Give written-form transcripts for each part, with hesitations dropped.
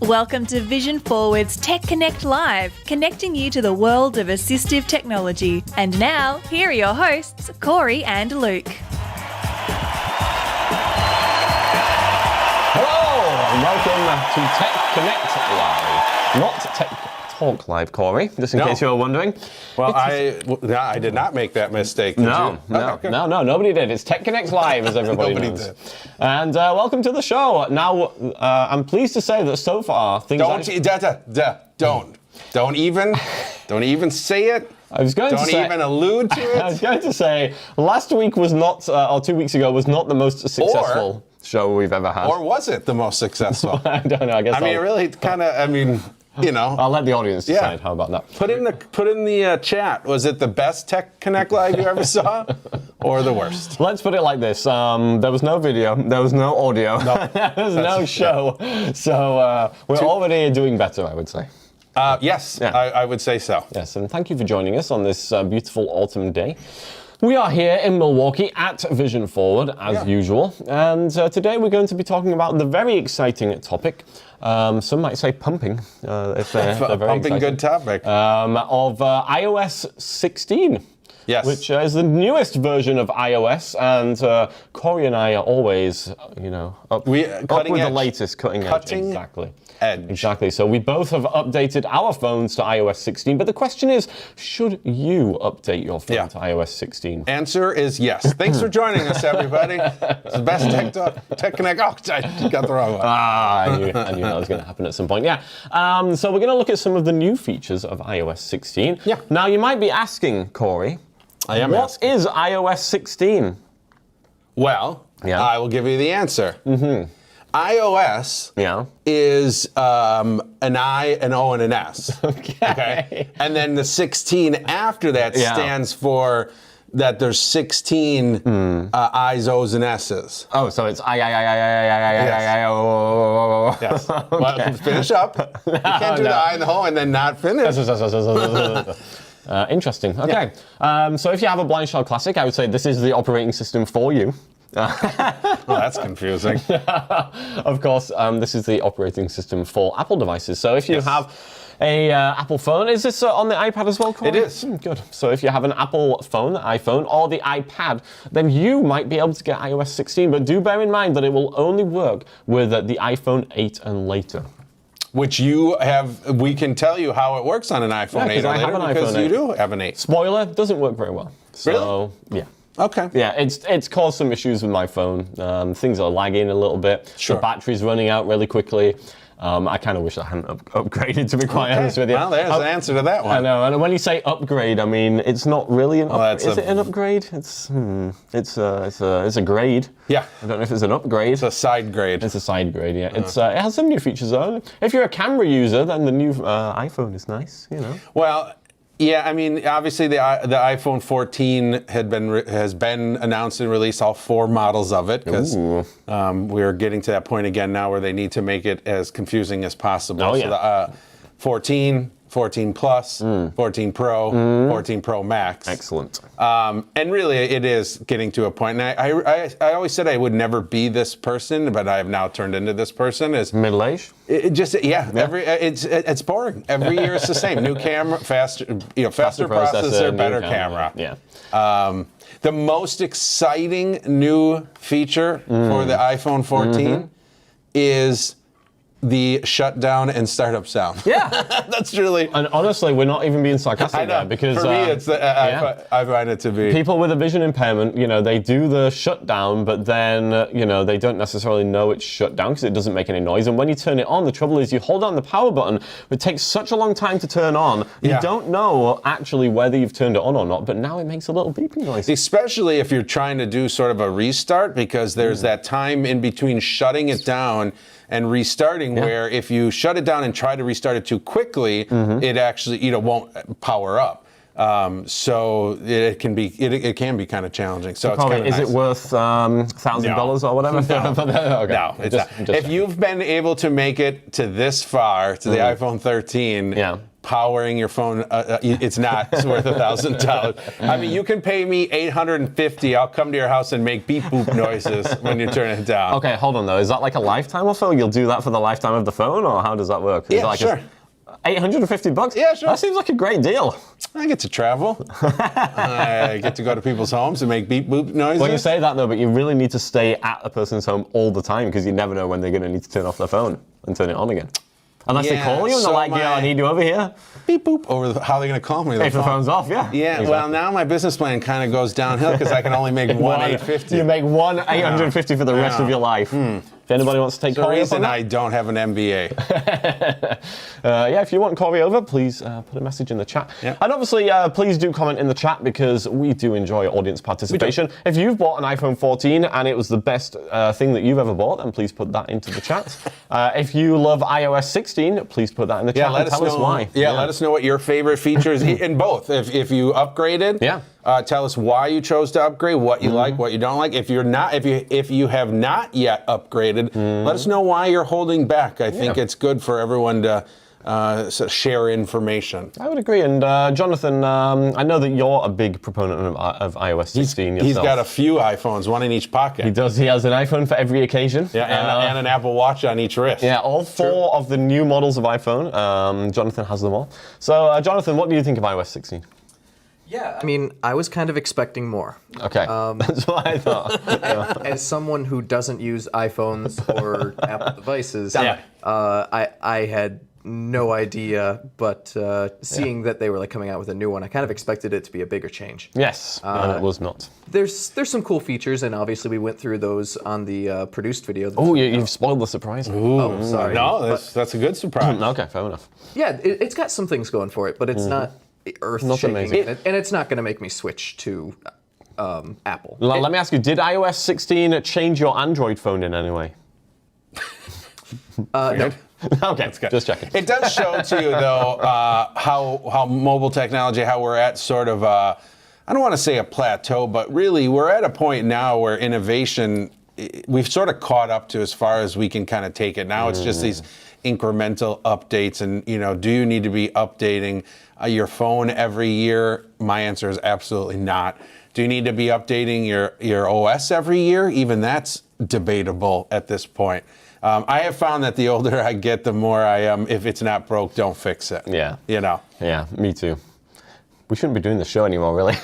Welcome to Vision Forward's Tech Connect Live, connecting you to the world of assistive technology. And now, here are your hosts, Corey and Luke. Hello, and welcome to Tech Connect Live. Not Tech Talk Live, Corey, just in case you were wondering. Well, I did not make that mistake. No, nobody did. It's Tech Connect Live, as everybody knows. Did. And welcome to the show. Now, I'm pleased to say that so far things. Don't even say it. I was going to say. Don't even allude to it. I was going to say last week was not, or 2 weeks ago was not the most successful show we've ever had. Or was it the most successful? I don't know. I guess. You know, I'll let the audience decide. How about that? Put in the chat. Was it the best Tech Connect Live you ever saw, or the worst? Let's put it like this: there was no video, there was no audio, there was no show. So we're already doing better, I would say. Yes, yeah. I would say so. Yes, and thank you for joining us on this beautiful autumn day. We are here in Milwaukee at Vision Forward, as usual, and today we're going to be talking about the very exciting topic. Some might say pumping, if they're very pumping excited. Good topic. Of iOS 16. Yes. Which is the newest version of iOS, and Corey and I are always, up with the latest cutting edge. Exactly. Exactly. So we both have updated our phones to iOS 16, but the question is, should you update your phone to iOS 16? Answer is yes. Thanks for joining us, everybody. It's the best Tech Connect. Oh, I got the wrong one. I knew that was going to happen at some point. Yeah. So we're going to look at some of the new features of iOS 16. Yeah. Now you might be asking, Corey, what is iOS 16? Well, I will give you the answer. Mm-hmm. iOS is an I, an O, and an S. Okay. And then the 16 after that stands for that there's 16 I's, O's, and S's. Oh, so it's I, Yes. Well, finish up. You can't do the I and the O and then not finish. Interesting. Okay. So if you have a Blind Shell Classic, I would say this is the operating system for you. Well, that's confusing. Of course, this is the operating system for Apple devices. So if you have a Apple phone, is this on the iPad as well, Corey? It is. Good. So if you have an Apple phone, the iPhone, or the iPad, then you might be able to get iOS 16. But do bear in mind that it will only work with the iPhone 8 and later. Which we can tell you how it works on an iPhone 8 or later because you do have an 8. Spoiler, doesn't work very well. So, really? Yeah. Okay. Yeah, it's caused some issues with my phone. Things are lagging a little bit. Sure. The battery's running out really quickly. I kind of wish I hadn't upgraded, to be quite honest with you. Well, there's the answer to that one. I know, and when you say upgrade, I mean it's not really an upgrade. Is it an upgrade? It's a grade. Yeah. I don't know if it's an upgrade. It's a side grade. It's a side grade. Yeah. It has some new features though. If you're a camera user, then the new iPhone is nice. Well. Yeah, I mean, obviously the iPhone 14 has been announced and released, all 4 models of it, because we're getting to that point again now where they need to make it as confusing as possible. Oh, so the 14, 14 Plus, 14 Pro, 14 Pro Max. Excellent. And really, it is getting to a point. And I always said I would never be this person, but I have now turned into this person. Is middle age? It's boring. Every year it's the same. New camera, faster processor, better camera. Yeah. The most exciting new feature for the iPhone 14 is the shutdown and startup sound. Yeah. That's really... And honestly, we're not even being sarcastic there, because... For me, it's I find it to be... People with a vision impairment, they do the shutdown, but then, they don't necessarily know it's shut down because it doesn't make any noise. And when you turn it on, the trouble is you hold on the power button, it takes such a long time to turn on, you don't know actually whether you've turned it on or not, but now it makes a little beeping noise. Especially if you're trying to do sort of a restart, because there's that time in between shutting it down and restarting, where if you shut it down and try to restart it too quickly, it actually won't power up. So it can be kind of challenging. So is it worth $1,000 or whatever? No, it's not. If you've been able to make it to this far, to the iPhone 13, powering your phone, it's not worth $1,000. I mean, you can pay me $850. I'll come to your house and make beep boop noises when you turn it down. Okay, hold on though. Is that like a lifetime offer? You'll do that for the lifetime of the phone, or how does that work? Is Yeah, like sure. $850? Yeah, sure. That seems like a great deal. I get to travel. I get to go to people's homes and make beep boop noises. Well, you say that though, but you really need to stay at a person's home all the time because you never know when they're going to need to turn off their phone and turn it on again. Unless they call you and they're like, yeah, I need you over here. Beep boop. How are they going to call me? If the phone's off, yeah. Yeah, exactly. Well, now my business plan kind of goes downhill because I can only make one $850. You make one $850 for the rest of your life. If anybody wants to take Corey up on that. I don't have an MBA. Yeah, if you want Corey over, please put a message in the chat. Yeah. And obviously, please do comment in the chat because we do enjoy audience participation. If you've bought an iPhone 14 and it was the best thing that you've ever bought, then please put that into the chat. If you love iOS 16, please put that in the chat and tell us why. Yeah, let us know what your favorite features in both. If you upgraded, tell us why you chose to upgrade, what you like, what you don't like. If you have not yet upgraded, let us know why you're holding back. I think it's good for everyone to share information. I would agree. And Jonathan, I know that you're a big proponent of iOS 16 yourself. He's got a few iPhones, one in each pocket. He does. He has an iPhone for every occasion. Yeah, and an Apple Watch on each wrist. Yeah, all four of the new models of iPhone. Jonathan has them all. So, Jonathan, what do you think of iOS 16? Yeah, I mean, I was kind of expecting more. Okay, that's what I thought. As someone who doesn't use iPhones or Apple devices, I had no idea, but seeing that they were like coming out with a new one, I kind of expected it to be a bigger change. Yes, and it was not. There's some cool features, and obviously we went through those on the produced video. Oh, you've spoiled the surprise. Ooh, oh, sorry. No, that's a good surprise. Okay, fair enough. Yeah, it's got some things going for it, but it's not earth-shaking, and it's not going to make me switch to Apple. Let me ask you, did iOS 16 change your Android phone in any way? No. Okay, just checking. It does show to you, though, how mobile technology, how we're at sort of, I don't want to say a plateau, but really we're at a point now where innovation, we've sort of caught up to as far as we can kind of take it. Now it's just these incremental updates, and do you need to be updating your phone every year? My answer is absolutely not. Do you need to be updating your OS every year? Even that's debatable at this point. I have found that the older I get, the more I am, if it's not broke, don't fix it. Yeah. Yeah, me too. We shouldn't be doing the show anymore, really.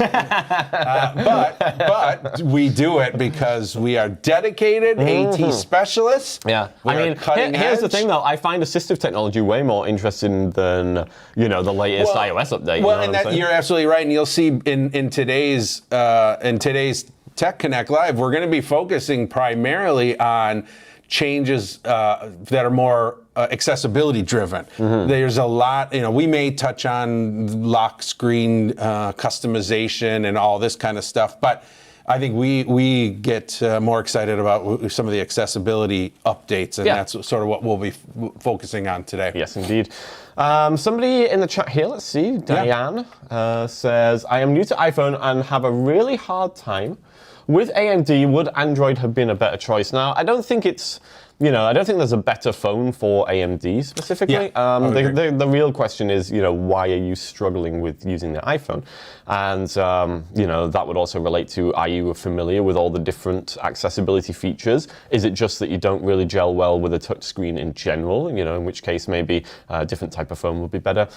But we do it because we are dedicated AT specialists. Yeah, I mean, here's the thing, though. I find assistive technology way more interesting than the latest iOS update. Well, and you're absolutely right. And you'll see in today's Tech Connect Live, we're going to be focusing primarily on changes that are more accessibility driven. There's a lot, we may touch on lock screen customization and all this kind of stuff, but I think we get more excited about some of the accessibility updates, and that's sort of what we'll be focusing on today. Yes, indeed. Somebody in the chat here, let's see, Diane says, I am new to iPhone and have a really hard time. With AMD, would Android have been a better choice? Now, I don't think it's, I don't think there's a better phone for AMD specifically. The real question is, why are you struggling with using the iPhone? And, that would also relate to, are you familiar with all the different accessibility features? Is it just that you don't really gel well with a touchscreen in general? In which case maybe a different type of phone would be better.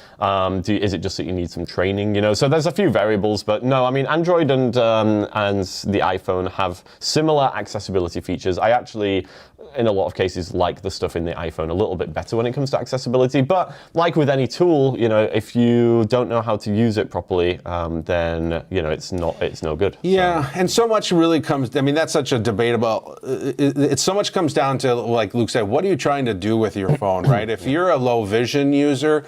Is it just that you need some training? So there's a few variables, but no, I mean, Android and the iPhone have similar accessibility features. I actually, in a lot of cases, like the stuff in the iPhone a little bit better when it comes to accessibility. But like with any tool, if you don't know how to use it properly, then it's no good. Yeah, and so much really comes. I mean, that's such a debatable. It so much comes down to, like Luke said, what are you trying to do with your phone, right? If you're a low vision user.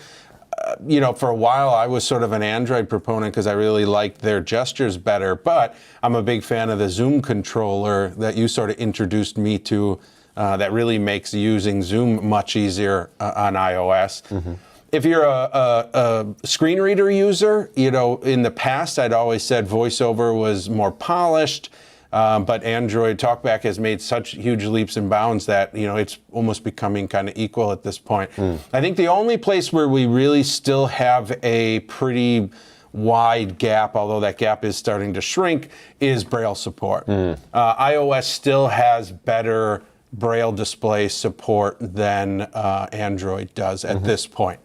For a while I was sort of an Android proponent because I really liked their gestures better, but I'm a big fan of the Zoom controller that you sort of introduced me to that really makes using Zoom much easier on iOS. If you're a screen reader user, in the past I'd always said VoiceOver was more polished. But Android TalkBack has made such huge leaps and bounds that it's almost becoming kind of equal at this point. I think the only place where we really still have a pretty wide gap, although that gap is starting to shrink, is Braille support. iOS still has better Braille display support than Android does at this point.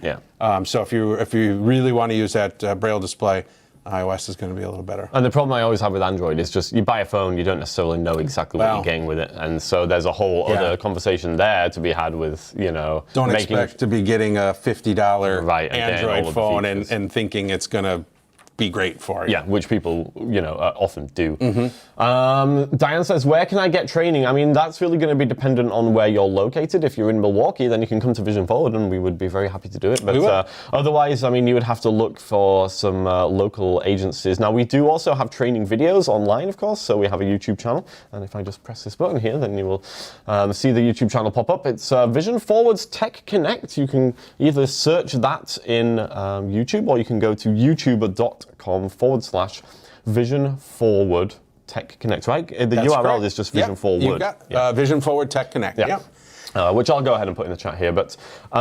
So if you really want to use that Braille display, iOS is going to be a little better. And the problem I always have with Android is just you buy a phone, you don't necessarily know exactly what you're getting with it, and so there's a whole other conversation there to be had with Don't expect to be getting a $50 Android phone and thinking it's going to be great for you. Yeah, which people, often do. Diane says, where can I get training? I mean, that's really going to be dependent on where you're located. If you're in Milwaukee, then you can come to Vision Forward and we would be very happy to do it. But otherwise, I mean, you would have to look for some local agencies. Now, we do also have training videos online, of course. So we have a YouTube channel. And if I just press this button here, then you will see the YouTube channel pop up. It's Vision Forward's Tech Connect. You can either search that in YouTube or you can go to youtube.com/Vision Forward Tech Connect, right? The That's URL correct. is just Vision Forward. You've got Vision Forward Tech Connect. Which I'll go ahead and put in the chat here, but we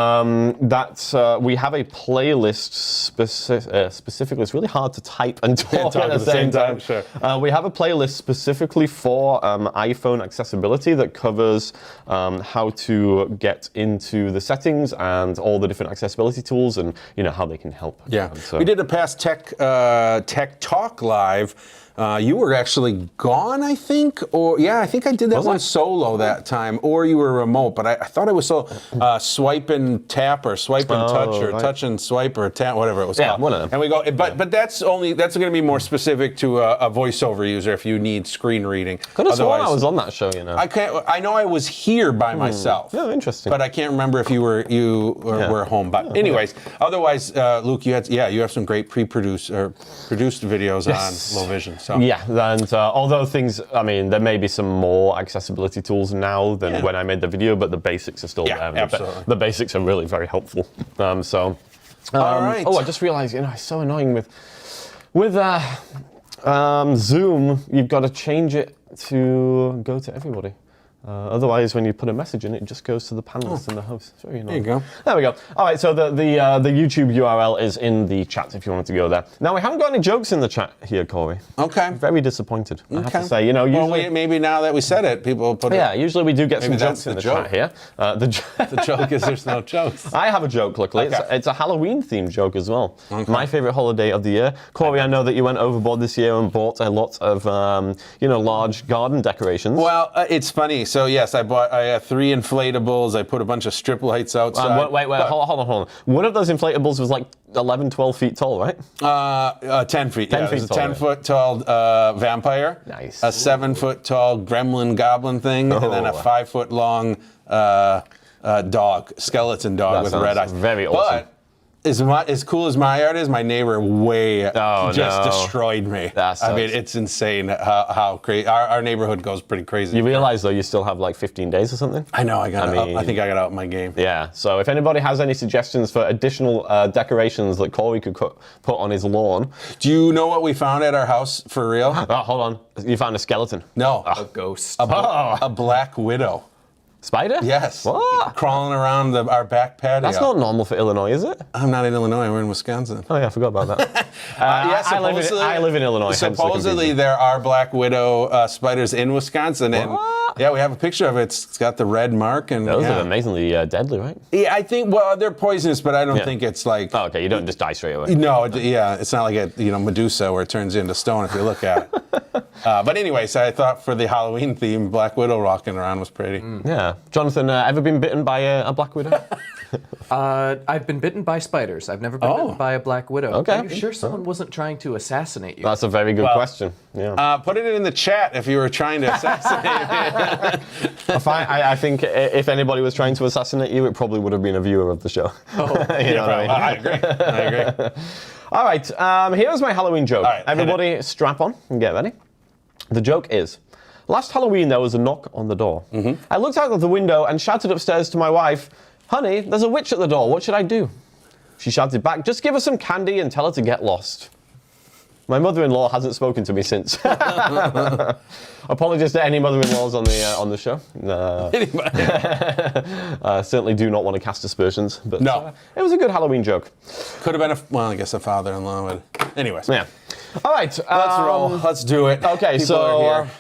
have a playlist specifically. It's really hard to type and talk at the same time. Sure. We have a playlist specifically for iPhone accessibility that covers how to get into the settings and all the different accessibility tools and how they can help. We did a past Tech Talk Live. You were actually gone, I think, I think I did that one solo that time, or you were remote. But I thought it was swipe and tap or swipe and touch or touch and swipe or tap, whatever it was called. One of them. And we go, but that's going to be more specific to a voiceover user if you need screen reading. Could have sworn I was on that show, I know I was here by myself. Oh, interesting. But I can't remember if you were home. But anyways, otherwise, Luke, you have some great produced videos on low vision. So. Yeah, and although there may be some more accessibility tools now than when I made the video, but the basics are still there. Absolutely. The basics are really very helpful. All right. Oh, I just realized, it's so annoying with Zoom, you've got to change it to go to everybody. Otherwise, when you put a message in, it just goes to the panelists and the host. It's very annoying. There you go. There we go. All right, so the YouTube URL is in the chat if you wanted to go there. Now, we haven't got any jokes in the chat here, Corey. Okay. Very disappointed, I have to say. Usually, well, maybe now that we said it, people put it. Yeah, usually we do get some jokes in the chat here. The joke is there's no jokes. I have a joke, luckily. Okay. It's a Halloween-themed joke as well. Okay. My favorite holiday of the year. Corey, I know that you went overboard this year and bought a lot of, large garden decorations. Well, it's funny. So, yes, I have 3 inflatables. I put a bunch of strip lights outside. Wait, hold on. One of those inflatables was like 11, 12 feet tall, right? 10 feet. 10 feet it was tall, a 10-foot tall vampire. Nice. A 7-foot tall gremlin goblin thing, and then a 5-foot long skeleton dog with red eyes. Very awesome. But as cool as my art is, my neighbor destroyed me. I mean, it's insane how crazy. Our neighborhood goes pretty crazy. You realize, though, you still have like 15 days or something? I know. I think I got out my game. Yeah. So if anybody has any suggestions for additional decorations that Corey could put on his lawn. Do you know what we found at our house for real? Hold on. You found a skeleton? No. A ghost. A black widow. Spider? Yes. What? Crawling around our back patio. That's not normal for Illinois, is it? I'm not in Illinois. We're in Wisconsin. Oh, yeah, I forgot about that. I live in Illinois. Supposedly, there are black widow spiders in Wisconsin. And we have a picture of it. It's got the red mark. And those are amazingly deadly, right? Yeah, I think, they're poisonous, but I don't think it's like... Oh, okay, you don't just die straight away. No, it's not like a Medusa where it turns into stone if you look at it. But anyways, I thought for the Halloween theme, Black Widow walking around was pretty. Yeah. Jonathan, ever been bitten by a black widow? I've been bitten by spiders. I've never been bitten by a black widow. Okay. Are you sure someone wasn't trying to assassinate you? That's a very good question. Yeah. Put it in the chat if you were trying to assassinate me. I think if anybody was trying to assassinate you, it probably would have been a viewer of the show. I agree. All right, here's my Halloween joke. Right, everybody strap on and get ready. The joke is, last Halloween there was a knock on the door. Mm-hmm. I looked out of the window and shouted upstairs to my wife, "Honey, there's a witch at the door. What should I do?" She shouted back, "Just give her some candy and tell her to get lost." My mother-in-law hasn't spoken to me since. Apologies to any mother-in-laws on the show. Certainly do not want to cast aspersions. But no. It was a good Halloween joke. Could have been I guess a father-in-law would. Anyways. Yeah. All right. Let's roll. Let's do it. Okay, People are here.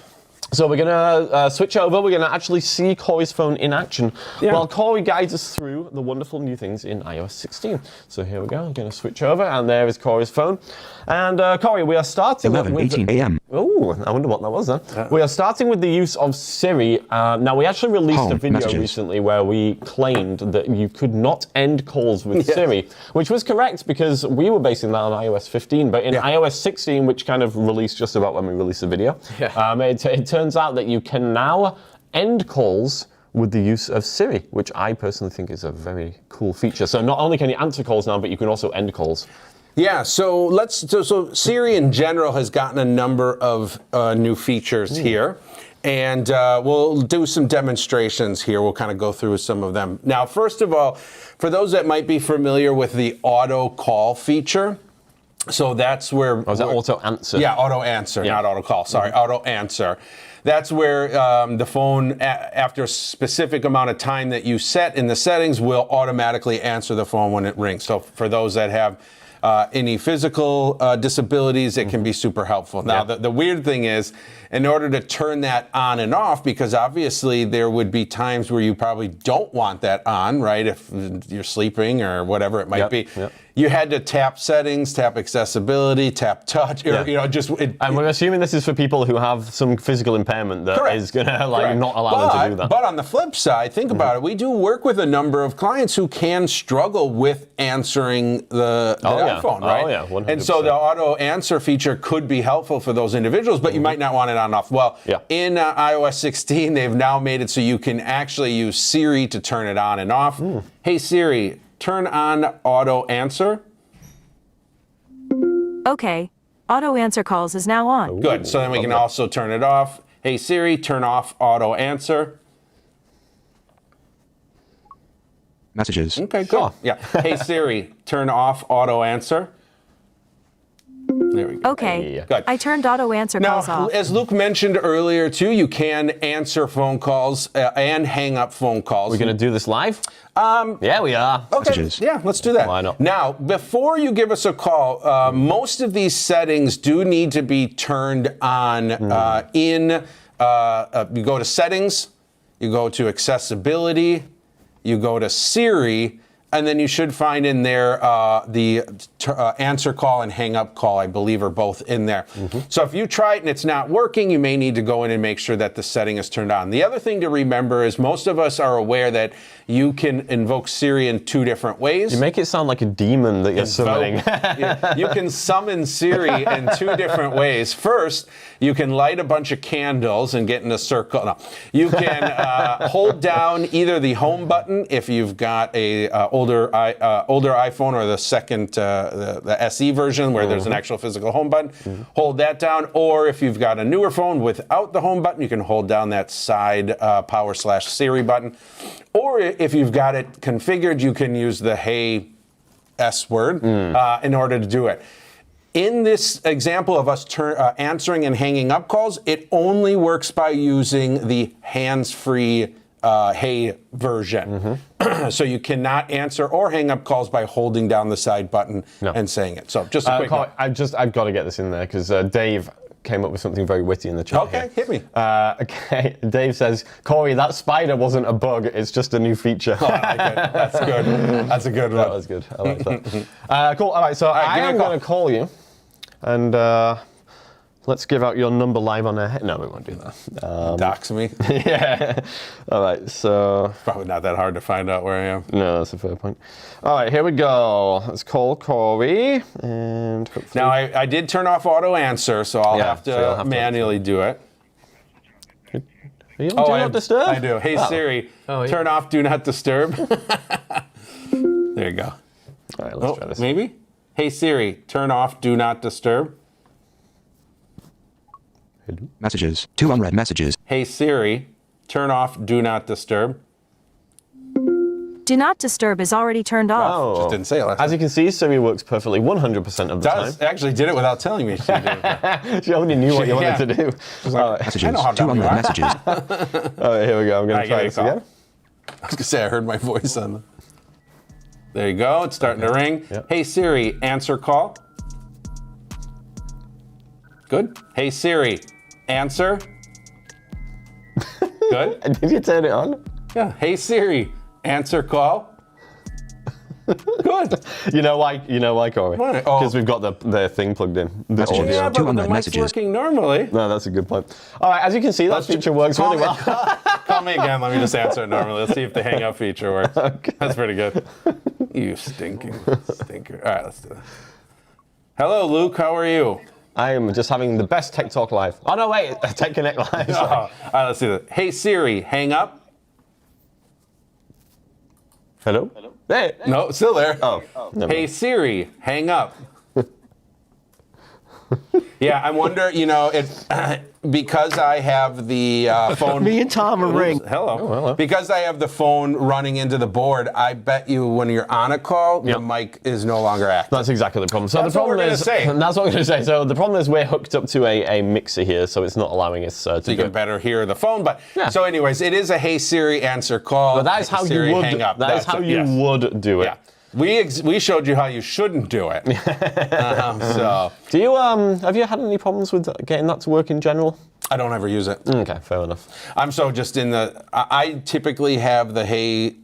So we're going to switch over. We're going to actually see Corey's phone in action while Corey guides us through the wonderful new things in iOS 16. So here we go. I'm going to switch over, and there is Corey's phone. And Corey, we are starting 11:18 a.m. Oh, I wonder what that was then. We are starting with the use of Siri. Now, we actually released a video recently where we claimed that you could not end calls with Siri, which was correct because we were basing that on iOS 15. But in iOS 16, which kind of released just about when we released the video, it turns out that you can now end calls with the use of Siri, which I personally think is a very cool feature. So not only can you answer calls now, but you can also end calls. Yeah, so Siri in general has gotten a number of new features here, and we'll do some demonstrations here. We'll kind of go through some of them. Now, first of all, for those that might be familiar with the auto call feature, so that's where... Oh, is that auto answer? Yeah, auto answer, not auto call. Sorry, auto answer. That's where the phone, after a specific amount of time that you set in the settings, will automatically answer the phone when it rings. So for those that have any physical disabilities, it can be super helpful. Now, the weird thing is, in order to turn that on and off, because obviously there would be times where you probably don't want that on, right? If you're sleeping or whatever it might be. You had to tap settings, tap accessibility, tap touch, or, and we're assuming this is for people who have some physical impairment that is going to not allow them to do that. But on the flip side, think about it. We do work with a number of clients who can struggle with answering the iPhone, right? Oh, yeah, 100%. And so the auto answer feature could be helpful for those individuals, but you might not want it on off. Well, in iOS 16, they've now made it so you can actually use Siri to turn it on and off. Hey, Siri, turn on auto answer. Okay, auto answer calls is now on. Good, so then we can also turn it off. Hey Siri, turn off auto answer. Messages. Okay, good. Yeah. Hey Siri, turn off auto answer. There we go. Okay, good. I turned auto answer calls off. Now, as Luke mentioned earlier too, you can answer phone calls and hang up phone calls. We're going to do this live? Yeah, we are. Okay, Messages. yeah, let's do that. Why not? Now, before you give us a call, most of these settings do need to be turned on you go to settings, you go to accessibility, you go to Siri, and then you should find in there the answer call and hang up call, I believe, are both in there. So if you try it and it's not working, you may need to go in and make sure that the setting is turned on. The other thing to remember is most of us are aware that you can invoke Siri in two different ways. You make it sound like a demon that you're summoning. You can summon Siri in two different ways. First, you can light a bunch of candles and get in a circle. No, you can hold down either the home button if you've got a older iPhone or the second the SE version where there's an actual physical home button. Hold that down, or if you've got a newer phone without the home button, you can hold down that side power/Siri button. Or if you've got it configured, you can use the Hey S word in order to do it. In this example of us answering and hanging up calls, it only works by using the hands-free Hey version. So you cannot answer or hang up calls by holding down the side button and saying it. So just a quick note. I've got to get this in there because Dave came up with something very witty in the chat. Okay, hit me. Okay, Dave says, Corey, that spider wasn't a bug, it's just a new feature. Oh, I like it. That's good. That's a good one. That was good. I like that. Cool. All right, so I am going to call you, and let's give out your number live on air. No, we won't do that. Dox me? Yeah. All right, so... Probably not that hard to find out where I am. No, that's a fair point. All right, here we go. Let's call Corey, and hopefully... Now, I did turn off auto answer, so I'll have to manually do it. Are you on Do Not Disturb? I do. Hey, Siri, turn off Do Not Disturb. There you go. All right, let's try this. Maybe? Hey, Siri, turn off Do Not Disturb. Messages. 2 unread messages. Hey, Siri, turn off Do Not Disturb. Do not disturb is already turned off. Oh. Just didn't say it last As time. you can see, Siri works perfectly 100% of the time. Actually did it without telling me she did. She already knew what you wanted to do. Messages. I know how 2 dumb you unread are. messages. All right, here we go. I'm going to try this again. I was gonna say I heard my voice on the. There you go. It's starting to ring. Yep. Hey Siri, answer call. Good. Hey Siri, answer. Good. Did you turn it on? Yeah. Hey Siri, answer call. Good. You know why, Corey? Why? Oh. Because we've got the thing plugged in. The Messages. audio. Yeah, Two but the unread mic's messages. working normally. No, that's a good point. All right, as you can see, that feature works really well. Call me again. Let me just answer it normally. Let's see if the hang up feature works. Okay. That's pretty good. You stinking stinker. All right, let's do this. Hello, Luke. How are you? I am just having the best Tech Talk Live. Oh, no, wait. Tech Connect Live. Oh, all right, let's do this. Hey, Siri, hang up. Hello? Hey. No, still there. Oh. Never Hey, mind. Siri, hang up. Yeah, I wonder, because I have the phone. Me and Tom are ring. Hello. Oh, hello. Because I have the phone running into the board, I bet you when you're on a call, Yep. the mic is no longer active. That's exactly the problem. So That's the what problem we're is, gonna say. That's what we're going to say. So the problem is we're hooked up to a mixer here, so it's not allowing us to So you do can it. better hear the phone. But Yeah. so, anyways, it is a Hey Siri answer call. But that is Hey how Siri, you would. hang up. That is That's how it, you yes. would do it. Yeah. We showed you how you shouldn't do it. So Do you have you had any problems with getting that to work in general? I don't ever use it. Okay, fair enough. I'm so just in the. I typically have the Hey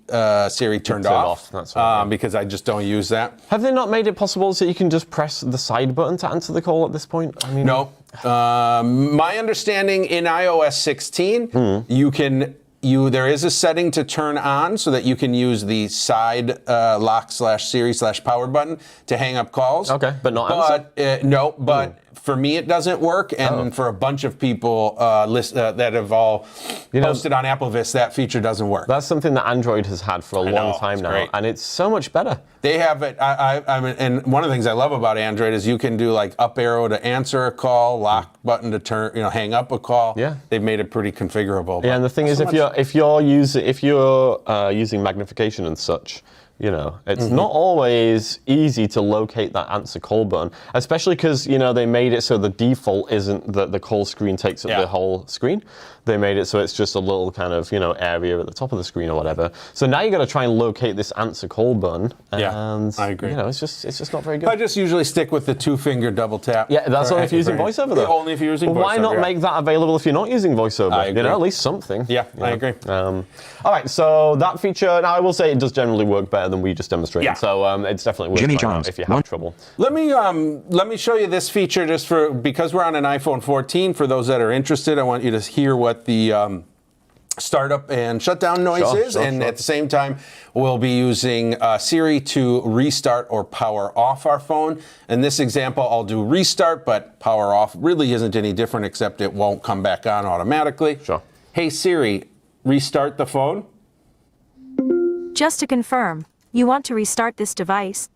Siri turned off. That's right, yeah. Because I just don't use that. Have they not made it possible so you can just press the side button to answer the call at this point? I mean, No. My understanding in iOS 16, you can. There is a setting to turn on so that you can use the side lock/Siri/power button to hang up calls. Okay, but not answer? No, but for me it doesn't work, and for a bunch of people that have all posted on AppleVis, that feature doesn't work. That's something that Android has had for a long know, time it's now, great. and it's so much better. They have it, and one of the things I love about Android is you can do like up arrow to answer a call, lock button to turn, hang up a call. Yeah. They've made it pretty configurable. Yeah, and the thing is, if you're using magnification and such, it's not always easy to locate that answer call button, especially because they made it so the default isn't that the call screen takes up the whole screen. They made it so it's just a little kind of area at the top of the screen or whatever. So now you got to try and locate this answer call button, and I agree. it's just not very good. I just usually stick with the 2-finger double tap. Yeah, that's only if you're using VoiceOver, though. Only if you're using Well, VoiceOver. why not make that available if you're not using VoiceOver? I agree. At least something. Yeah, I agree. All right, so that feature, now I will say it does generally work better than we just demonstrated. Yeah. So it's definitely worth Jimmy trying out Johns, if you have trouble. Let me show you this feature just because we're on an iPhone 14. For those that are interested, I want you to hear what the startup and shutdown noise is, and at the same time, we'll be using Siri to restart or power off our phone. In this example, I'll do restart, but power off really isn't any different, except it won't come back on automatically. Sure. Hey Siri, restart the phone. Just to confirm, you want to restart this device?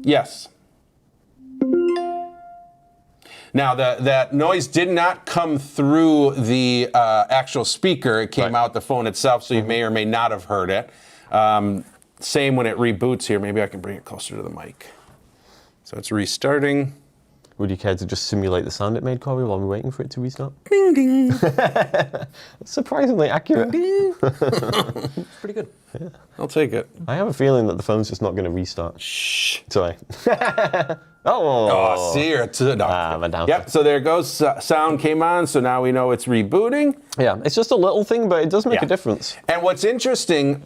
Yes. Now, that noise did not come through the actual speaker. It came out the phone itself, so you may or may not have heard it. Same when it reboots here. Maybe I can bring it closer to the mic. So it's restarting. Would you care to just simulate the sound it made, Corey, while we're waiting for it to restart? Ding, ding. Surprisingly accurate. Pretty good. Yeah. I'll take it. I have a feeling that the phone's just not going to restart. Shh. Sorry. Oh, see, it's no. Madame. Yep, so there it goes. Sound came on, so now we know it's rebooting. Yeah, it's just a little thing, but it does make a difference. And what's interesting,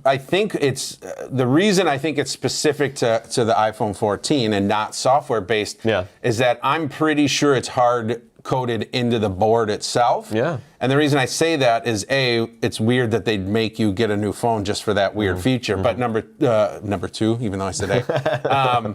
I think it's the reason I think it's specific to the iPhone 14 and not software-based is that I'm pretty sure it's hard-coded into the board itself. Yeah. And the reason I say that is, A, it's weird that they'd make you get a new phone just for that weird feature. But number two, even though I said A,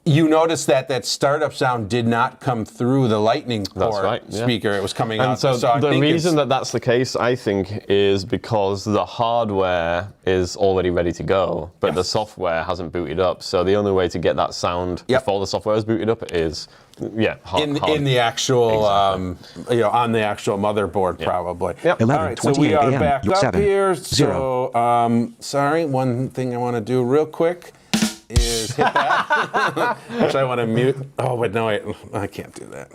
you notice that startup sound did not come through the lightning port speaker. It was coming out. So the reason that's the case, I think, is because the hardware is already ready to go, but the software hasn't booted up. So the only way to get that sound before the software is booted up is in the actual on the actual motherboard probably. Yep. All right, so we are back up here. So sorry, one thing I want to do real quick is hit that. Which I want to mute. Oh, but no, wait, I can't do that.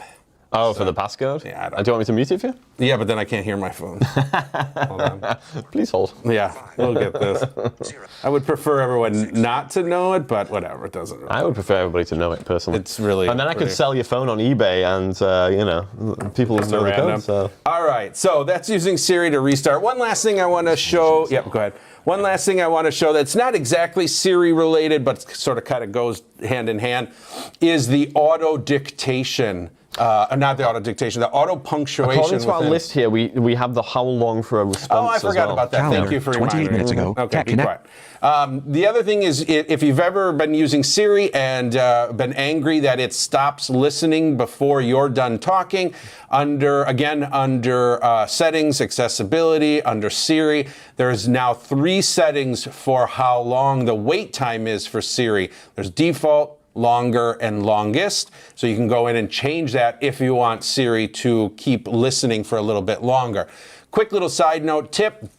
Oh, for the passcode? Yeah, do you want me to mute it for you? Yeah, but then I can't hear my phone. Hold on. Please hold. Yeah, we'll get this. I would prefer everyone not to know it, but whatever, it doesn't really. I would prefer everybody to know it personally. It's really. And then I could sell your phone on eBay, and people would know the code. So. All right, so that's using Siri to restart. One last thing I want to show. Yep, go ahead. One last thing I want to show that's not exactly Siri related, but sort of kind of goes hand in hand, is the auto dictation. Not the auto dictation, the auto punctuation. According to our list here, we have the how long for a response. Oh, I forgot about that. Calendar, Thank you for reminding me. 28 minutes ago. Okay, be quiet. The other thing is, if you've ever been using Siri and been angry that it stops listening before you're done talking, under settings, accessibility, under Siri, there's now 3 settings for how long the wait time is for Siri. There's default, longer, and longest. So you can go in and change that if you want Siri to keep listening for a little bit longer. Quick little side note tip.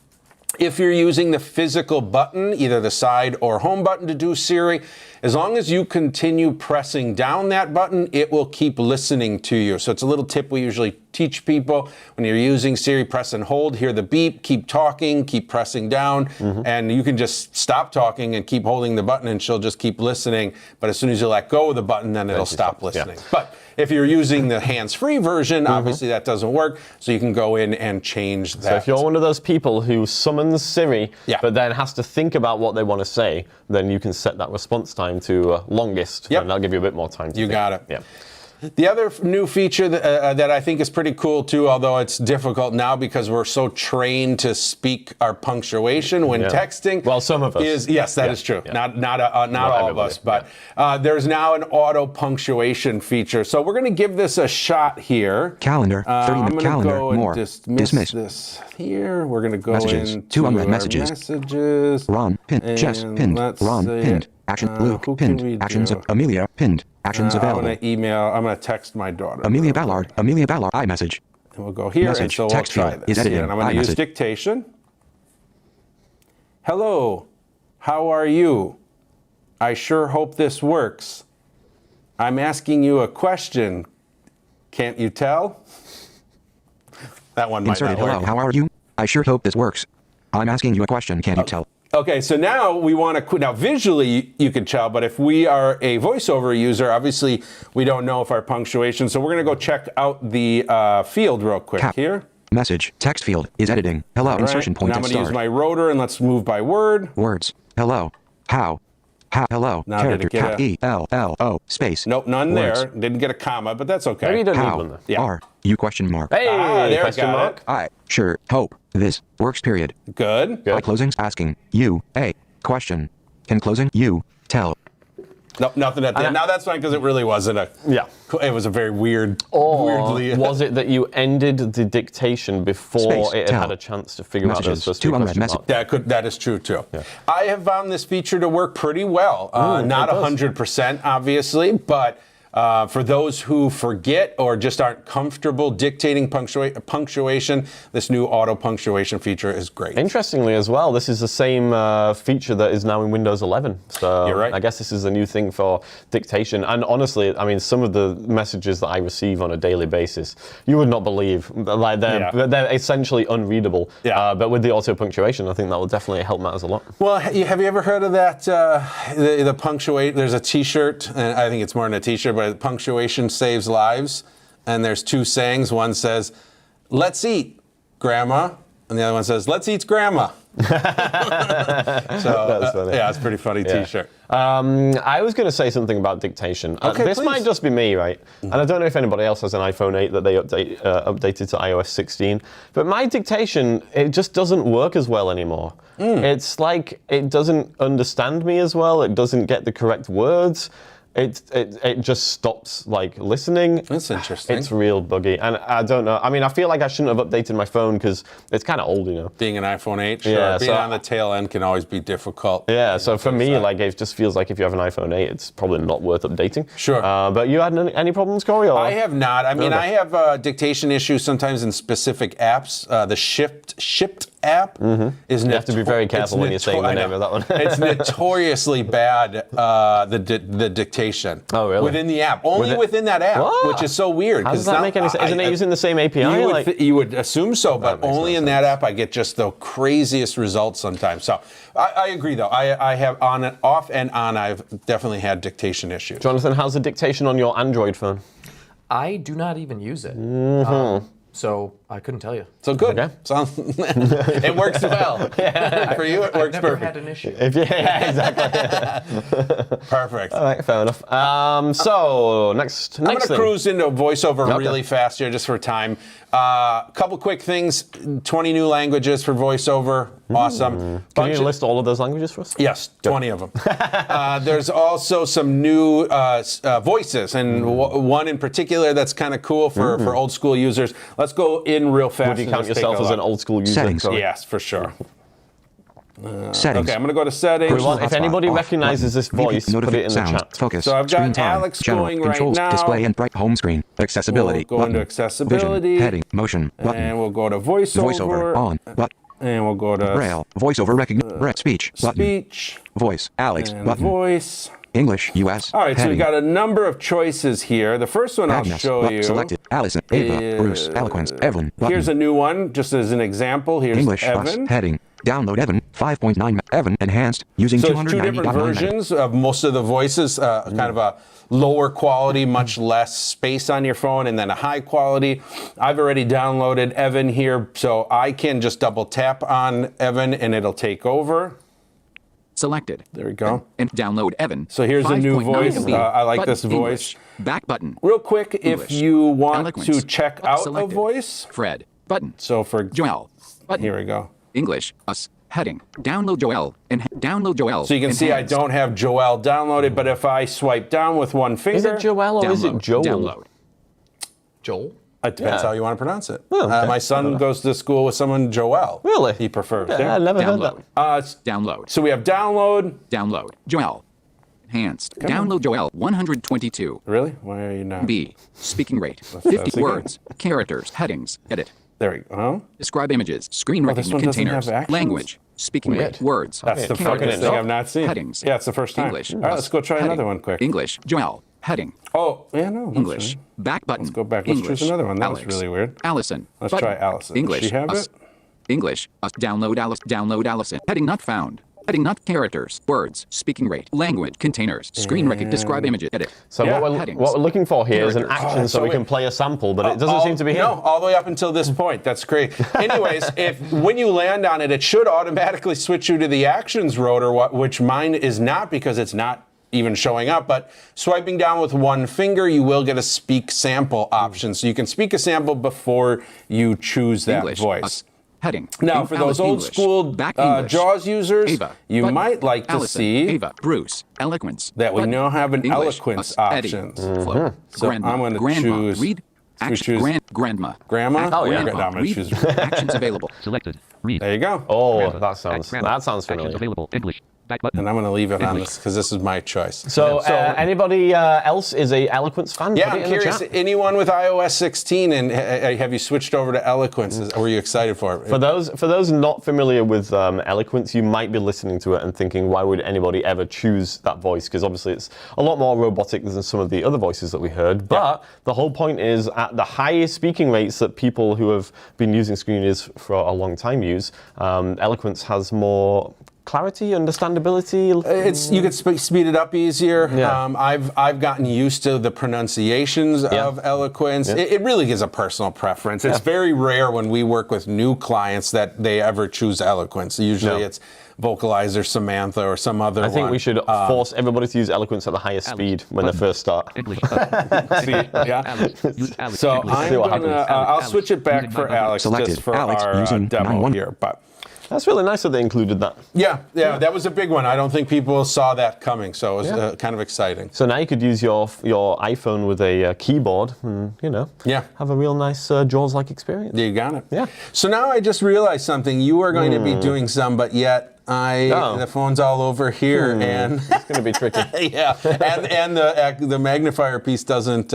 If you're using the physical button, either the side or home button to do Siri, as long as you continue pressing down that button, it will keep listening to you. So it's a little tip we usually teach people. When you're using Siri, press and hold, hear the beep, keep talking, keep pressing down, and you can just stop talking and keep holding the button and she'll just keep listening. But as soon as you let go of the button, then it'll stop listening. But if you're using the hands-free version, obviously that doesn't work, so you can go in and change that. So if you're one of those people who summons Siri, but then has to think about what they want to say, then you can set that response time to longest, and that'll give you a bit more time to think. Got it. Yeah. The other new feature that I think is pretty cool too, although it's difficult now because we're so trained to speak our punctuation when texting. Well, some of us. Yes, that is true. Not all of us, but there's now an auto punctuation feature. So we're going to give this a shot here. Calendar, 30-minute calendar, go and more. Dismiss this here. We're going to go messages, into 2 unread our messages. Ron, pinned. Jess, pinned. Ron, pinned. Action, Luke, pinned. Actions of Amelia, pinned. Actions available. I'm going to text my daughter. Amelia Ballard, iMessage. And we'll go here, Message, and so text we'll try field this. is editing. And I'm going to use dictation. Hello, how are you? I sure hope this works. I'm asking you a question. Can't you tell? That one might not work. Hello, how are you? I sure hope this works. I'm asking you a question. Can't you tell? Okay, so now we want to, now visually you can tell, but if we are a voiceover user, obviously we don't know if our punctuation, so we're going to go check out the field real quick here. Message, text field is editing. Hello, insertion point now and I'm start. going to use my rotor and let's move by word. Words, hello, how, hello, now character, did it get E-L-L-O, space. Nope, none words. there. Didn't get a comma, but that's okay. Maybe you don't need How one there. Yeah. are you question mark. Hey, there, question got mark. it. I sure hope this works period. Good. By closings asking you a question. Can closing you tell? Nope, nothing at the end. Now that's fine because it really wasn't a. Yeah. It was a very weird. Or weirdly. was it that you ended the dictation before Space, it tell. had a chance to figure Messages, out those first 2 three unread question marks? That is true too. Yeah. I have found this feature to work pretty well. Not 100%, obviously, but for those who forget or just aren't comfortable dictating punctuation, this new auto punctuation feature is great. Interestingly as well, this is the same feature that is now in Windows 11. So You're right. I guess this is a new thing for dictation. And honestly, I mean, some of the messages that I receive on a daily basis, you would not believe. Like they're essentially unreadable. Yeah. But with the auto punctuation, I think that will definitely help matters a lot. Well, have you ever heard of that? The punctuate. There's a T-shirt, and I think it's more than a T-shirt, but punctuation saves lives. And there's 2 sayings. One says, "Let's eat, Grandma," and the other one says, "Let's eat, Grandma." So That's funny. yeah, it's a pretty funny T-shirt. I was going to say something about dictation. Okay, this please. might just be me, right? And I don't know if anybody else has an iPhone 8 that they updated to iOS 16. But my dictation, it just doesn't work as well anymore. It's like it doesn't understand me as well. It doesn't get the correct words. it just stops like listening. That's interesting. It's real buggy, and I don't know. I mean, I feel like I shouldn't have updated my phone because it's kind of old, you know. Being an iPhone 8, sure. Yeah, being so on the tail end can always be difficult. Yeah, so for me, like it just feels like if you have an iPhone 8, it's probably not worth updating. Sure. But you had any problems, Corey? Or? I have not. I mean, I have dictation issues sometimes in specific apps. The Shipped app is. You have to be very careful when you're saying the name of that one. It's notoriously bad. The dictation. Oh, really? Within the app, only within that app, which is so weird. How does that make any sense? Isn't it using the same API? You would assume so, but only in that app I get just the craziest results sometimes. So I agree, though. I have on and off and on. I've definitely had dictation issues. Jonathan, how's the dictation on your Android phone? I do not even use it. So I couldn't tell you. So good. Okay. It works well. For you, it works I've never perfect. had an issue. Yeah, exactly. Perfect. All right, fair enough. So next I'm going to thing. cruise into voiceover really fast here just for time. Couple quick things. 20 new languages for voiceover. Awesome. Can you list all of those languages for us? Yes, 20 of them. There's also some new voices, and one in particular that's kind of cool for old school users. Let's go in real fast. Would you count yourself as an old school user? Settings. Yes, for sure. Settings. Okay, I'm going to go to settings. If anybody recognizes this voice, put it in the chat. Focus. So I've got Screen time, Alex general, going right controls, now. Display and bright home screen. Accessibility. We'll go into button. accessibility. Vision. Heading. Motion. Button. And we'll go to voiceover. Voiceover. On. Button. And we'll go to Braille. Voiceover recognition. Speech. Button. speech. Voice. Alex. And Button. voice. English. US. All right, so we Heading. got a number of choices here. The first one Agnes. I'll show you. Selected. Allison. Ava. Bruce. Eloquence. Evelyn. Button. Here's a new one, just as an example. Here's English. Evan. Heading. Download Evan 5.9 Evan enhanced using So it's two 290 different versions of most of the voices, kind of a lower quality, much less space on your phone, and then a high quality. I've already downloaded Evan here, so I can just double tap on Evan and it'll take over. Selected. There we go. And download Evan. So here's a new 5.9 voice. MB. I like Button. this voice. English. Back button. Real quick, if English. you want Eloquence. to check out Selected. a voice, Fred. Button. so for Joel. Button. here we go. English. Us. Heading. Download Joel. And download Joel. So you can see I Enhanced. don't have Joel downloaded, but if I swipe down with one finger, Is it Joel or is it Download. Joel? Download. Joel? it depends Yeah. how you want to pronounce it. Oh, okay. My son goes to school with someone Joel. Really? He prefers. Yeah, I never heard that. Download. Download. So we have download. Download. Joel. Enhanced. Download Joel 122. Really? Why are you not? B. Speaking rate. that 50 again. words. Characters. Headings. Edit. There we go. Oh, Describe images. Screen this recognition one doesn't containers. have actions? Language. Speaking rate. Words. that's the Characters. fucking thing I've not seen. Headings. Yeah, it's the first time. English. All right, let's go try Heading. another one quick. English. Joel. Heading. Oh, yeah, no. that's English. fine. Back button. Let's go back. Let's English. choose another one. That was Alex. really weird. Allison. Let's Button. try Allison. Does English. she have Us. it? English. Us. Download Alice. Download Allison. Heading not found. Heading not characters. Words. Speaking rate. Language. Containers. Screen record. Describe images. Edit. So Yeah. what Headings. we're looking for here is an Characters. action so we can play a sample, but it doesn't seem to be here. No, all the way up until this point. That's great. Anyways, when you land on it, it should automatically switch you to the actions rotor, which mine is not because it's not even showing up. But swiping down with one finger, you will get a speak sample option. So you can speak a sample before you choose that English. voice. Us. Heading. Now, for those old English. school Back English. JAWS users, Ava. you Button. might like to Allison. see Ava. Bruce. Eloquence. that we Button. now have an English. eloquence Us. Eddie. options. Flow. So Grandma. I'm gonna Grandma. choose- Read. should we Action. choose Grandma. Grandma? Oh, yeah. Grandma. I'm gonna Read. choose- Actions available. Selected. Read. There you go. Oh, that sounds Actions familiar. available. English. Back button. And I'm going to leave it on English. this because this is my choice. So, anybody else is a Eloquence fan? Yeah, Put I'm it in the curious. chat. Anyone with iOS 16, and have you switched over to Eloquence? Were you excited for it? For those not familiar with Eloquence, you might be listening to it and thinking, why would anybody ever choose that voice? Because obviously it's a lot more robotic than some of the other voices that we heard. But the whole point is, at the highest speaking rates that people who have been using screen readers for a long time use, Eloquence has more clarity, understandability. You could speed it up easier. Yeah. I've gotten used to the pronunciations Yeah. of Eloquence. Yeah. It really is a personal preference. It's very rare when we work with new clients that they ever choose Eloquence. Usually it's Vocalizer, Samantha, or some other I think one. we should force everybody to use Eloquence at the highest speed when they first start. English. Yeah. Use Alex. So English. I'm see what gonna, happens. I'll switch it back for Alex Selected. just for Alex our using demo 9-1. here. But That's really nice that they included that. Yeah, that was a big one. I don't think people saw that coming, so it was kind of exciting. So now you could use your iPhone with a keyboard and, have a real nice Jaws-like experience. You got it. Yeah. So now I just realized something. You are going to be doing some, but yet the phone's all over here, and it's going to be tricky. Yeah, and the magnifier piece doesn't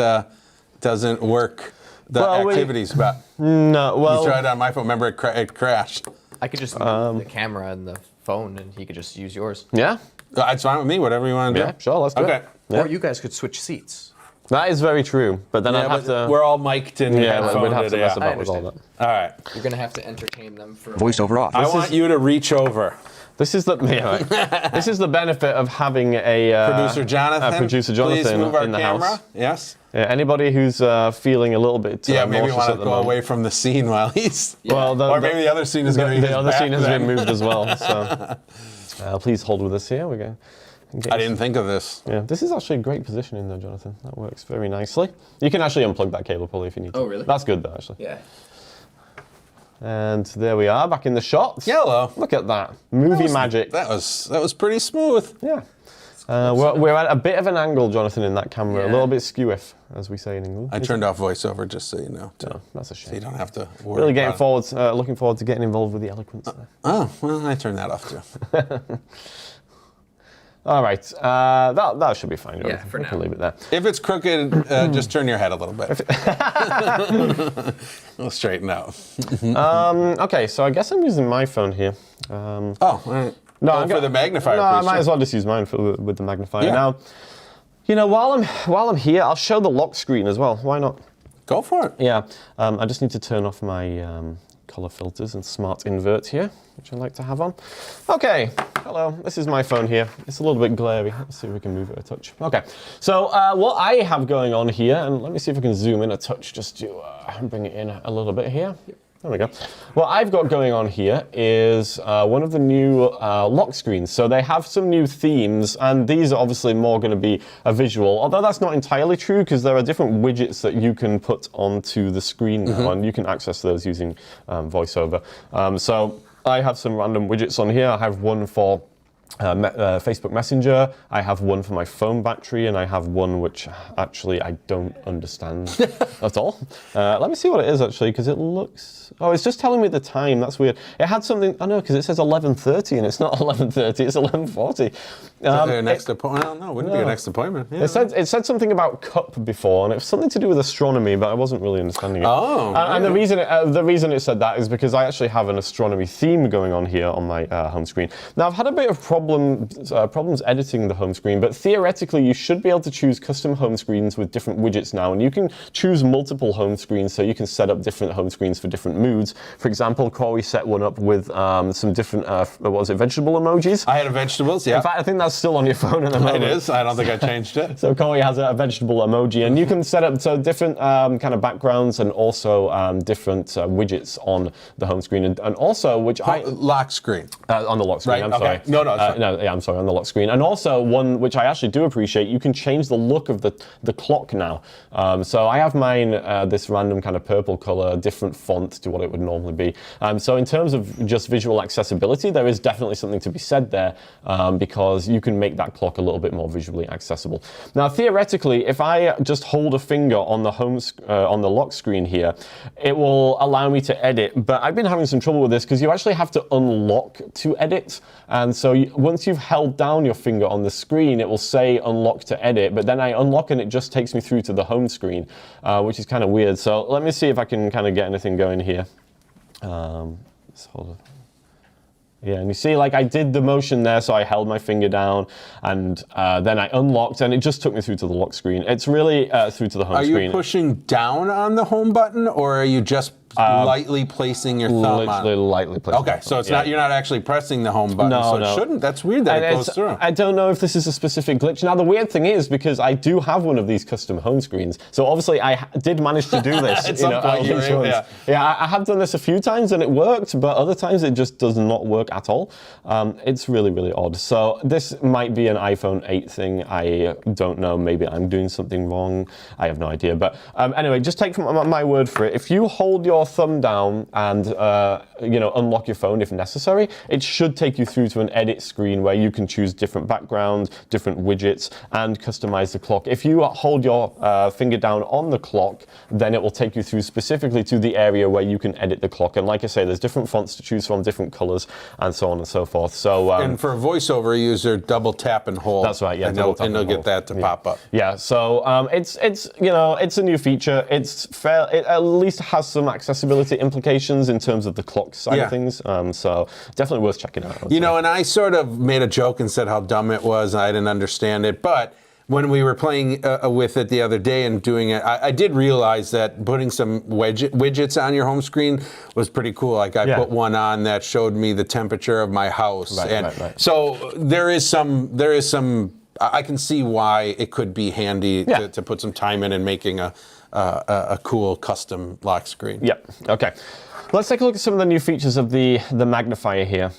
work. The activities, but no. Well, you tried it on my phone. Remember, it crashed. I could just move the camera and the phone, and he could just use yours. Yeah. It's fine with me. Whatever you want to do. Yeah, sure. Let's do it. Or you guys could switch seats. That is very true, but then I'd have to. We're all mic'd and we'd have to mess about with all that. All right. You're gonna have to entertain them for. Voiceover off. I want you to reach over. This is the this is the benefit of having a producer Jonathan. Please move our in the camera. house. Yes. Yeah, anybody who's feeling a little bit maybe nauseous want at to the go moment. away from the scene while he's. Well, or maybe the other scene is going to be. The other scene has then. been moved as well. So please hold with us here. We're going. I didn't think of this. Yeah, this is actually a great positioning though, Jonathan. That works very nicely. You can actually unplug that cable probably if you need to. Oh, really? That's good though, actually. Yeah. And there we are, back in the shots. Hello. Look at that. Movie magic. That was pretty smooth. Yeah. We're at a bit of an angle, Jonathan, in that camera. A little bit skew-if, as we say in England. I turned off voiceover just so you know. No, that's a shame. So you don't have to worry Really about looking forward to getting involved with the Eloquence. Oh, well, I turned that off too. All right, that should be fine. Jonathan. Yeah, for we now. can leave it there. If it's crooked, just turn your head a little bit. We'll straighten out. Okay, so I guess I'm using my phone here. All right. No, I'm for the magnifier. No, I might as well just use mine with the magnifier. Yeah. Now, while I'm here, I'll show the lock screen as well. Why not? Go for it. Yeah, I just need to turn off my color filters and smart invert here, which I like to have on. Okay, hello, this is my phone here. It's a little bit glary. Let's see if we can move it a touch. Okay, so what I have going on here, and let me see if I can zoom in a touch just to bring it in a little bit here. There we go. What I've got going on here is one of the new lock screens. So they have some new themes, and these are obviously more going to be a visual, although that's not entirely true because there are different widgets that you can put onto the screen now, and you can access those using VoiceOver. So I have some random widgets on here. I have one for Facebook Messenger, I have one for my phone battery, and I have one which actually I don't understand at all. Let me see what it is actually, because it looks... Oh, it's just telling me the time. That's weird. It had something... I know, because it says 11:30, and it's not 11:30, it's 11:40. Next appointment? I don't know. It wouldn't be a next appointment. Yeah. It said something about cup before, and it was something to do with astronomy, but I wasn't really understanding it. Oh. And the reason it said that is because I actually have an astronomy theme going on here on my home screen. Now, I've had a bit of problems editing the home screen, but theoretically, you should be able to choose custom home screens with different widgets now, and you can choose multiple home screens, so you can set up different home screens for different moods. For example, Corey set one up with some different, what was it, vegetable emojis? I had a vegetables, yeah. In fact, I think that's still on your phone at the moment. It is. I don't think I changed it. So Corey has a vegetable emoji, and you can set up different kind of backgrounds and also different widgets on the home screen, and also lock screen on the lock screen. Right, I'm sorry. okay. No, I'm sorry, on the lock screen, and also one which I actually do appreciate. You can change the look of the clock now. So I have mine this random kind of purple color, different font to what it would normally be. So in terms of just visual accessibility, there is definitely something to be said there because you can make that clock a little bit more visually accessible. Now, theoretically, if I just hold a finger on the lock screen here, it will allow me to edit. But I've been having some trouble with this because you actually have to unlock to edit. And so once you've held down your finger on the screen, it will say unlock to edit. But then I unlock and it just takes me through to the home screen, which is kind of weird. So let me see if I can kind of get anything going here. Let's hold it. Yeah, and you see, like, I did the motion there, so I held my finger down, and then I unlocked, and it just took me through to the lock screen. It's really through to the home screen. Are you pushing down on the home button, or are you just lightly placing your thumb on? Literally lightly placing. Okay, so it's not, you're not actually pressing the home button, so it shouldn't. That's weird that it goes through. I don't know if this is a specific glitch. Now, the weird thing is, because I do have one of these custom home screens, so obviously I did manage to do this. At some point, I have done this a few times, and it worked, but other times it just does not work at all. It's really, really odd. So this might be an iPhone 8 thing. I don't know. Maybe I'm doing something wrong. I have no idea. But anyway, just take my word for it. If you hold your your thumb down and unlock your phone if necessary, it should take you through to an edit screen where you can choose different backgrounds, different widgets, and customize the clock. If you hold your finger down on the clock, then it will take you through specifically to the area where you can edit the clock. And like I say, there's different fonts to choose from, different colors, and so on and so forth. So and for a voiceover user, double tap and hold. That's right. Yeah, and they'll get that to pop up. Yeah. So it's a new feature. It at least has some accessibility implications in terms of the clock side of things. So definitely worth checking out. And I sort of made a joke and said how dumb it was. And I didn't understand it, but when we were playing with it the other day and doing it, I did realize that putting some widgets on your home screen was pretty cool. Like I put one on that showed me the temperature of my house. Right. So there is some. I can see why it could be handy to put some time in making a cool custom lock screen. Yeah. Okay. Let's take a look at some of the new features of the magnifier here.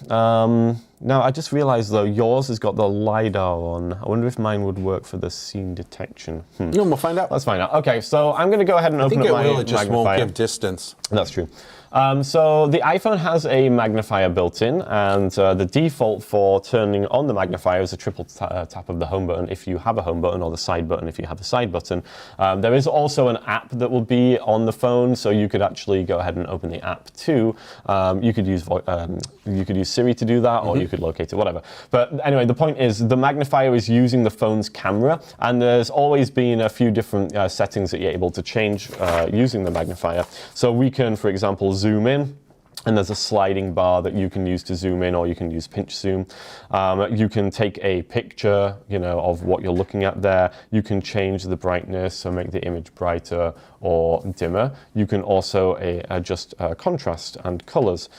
Now, I just realized, though, yours has got the LiDAR on. I wonder if mine would work for the scene detection. No, we'll find out. Let's find out. Okay, so I'm going to go ahead and open up my magnifier. It just won't give distance. That's true. So the iPhone has a magnifier built in, and the default for turning on the magnifier is a triple tap of the home button if you have a home button, or the side button if you have a side button. There is also an app that will be on the phone, so you could actually go ahead and open the app too. You could use Siri to do that, or you could locate it, whatever. But anyway, the point is the magnifier is using the phone's camera, and there's always been a few different settings that you're able to change using the magnifier. So we can, for example, zoom in, and there's a sliding bar that you can use to zoom in, or you can use pinch zoom. You can take a picture, of what you're looking at there. You can change the brightness, so make the image brighter or dimmer. You can also adjust contrast and colors.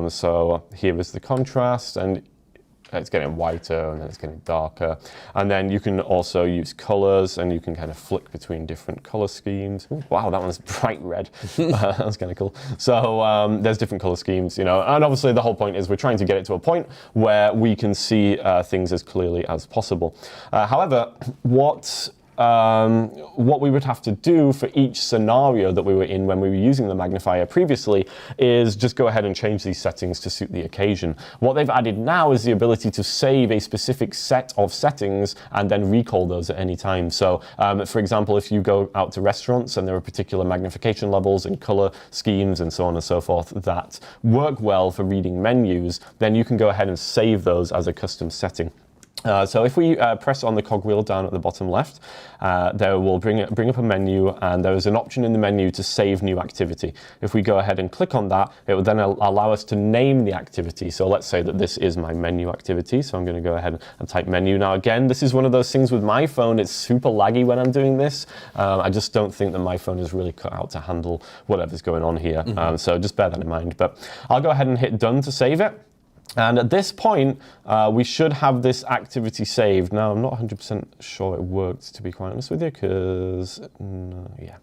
So here is the contrast, and it's getting whiter, and then it's getting darker. And then you can also use colors, and you can kind of flick between different color schemes. Ooh, wow, that one's bright red. That's kind of cool. So there's different color schemes, and obviously the whole point is we're trying to get it to a point where we can see things as clearly as possible. However, what we would have to do for each scenario that we were in when we were using the magnifier previously is just go ahead and change these settings to suit the occasion. What they've added now is the ability to save a specific set of settings and then recall those at any time. So, for example, if you go out to restaurants and there are particular magnification levels and color schemes and so on and so forth that work well for reading menus, then you can go ahead and save those as a custom setting. So if we press on the cogwheel down at the bottom left, there will bring up a menu, and there is an option in the menu to save new activity. If we go ahead and click on that, it will then allow us to name the activity. So let's say that this is my menu activity. So I'm going to go ahead and type menu. Now again, this is one of those things with my phone. It's super laggy when I'm doing this. I just don't think that my phone is really cut out to handle whatever's going on here. So just bear that in mind. But I'll go ahead and hit done to save it. And at this point, we should have this activity saved. Now, I'm not 100% sure it worked, to be quite honest with you, because, yeah.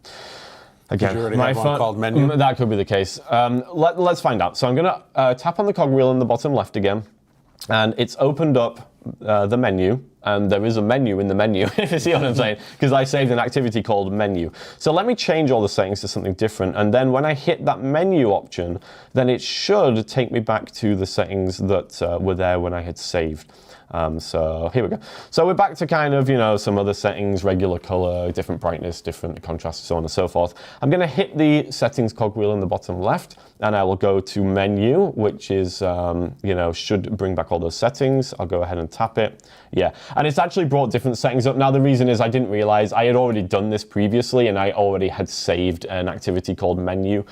Again, my phone called menu? That could be the case. Let's find out. So I'm going to tap on the cogwheel in the bottom left again, and it's opened up the menu. And there is a menu in the menu, if you see what I'm saying, because I saved an activity called menu. So let me change all the settings to something different. And then when I hit that menu option, then it should take me back to the settings that were there when I had saved. So here we go. So we're back to kind of, some other settings, regular color, different brightness, different contrast, so on and so forth. I'm going to hit the settings cogwheel in the bottom left, and I will go to menu, which is, should bring back all those settings. I'll go ahead and tap it. Yeah, and it's actually brought different settings up. Now, the reason is I didn't realize I had already done this previously, and I already had saved an activity called menu.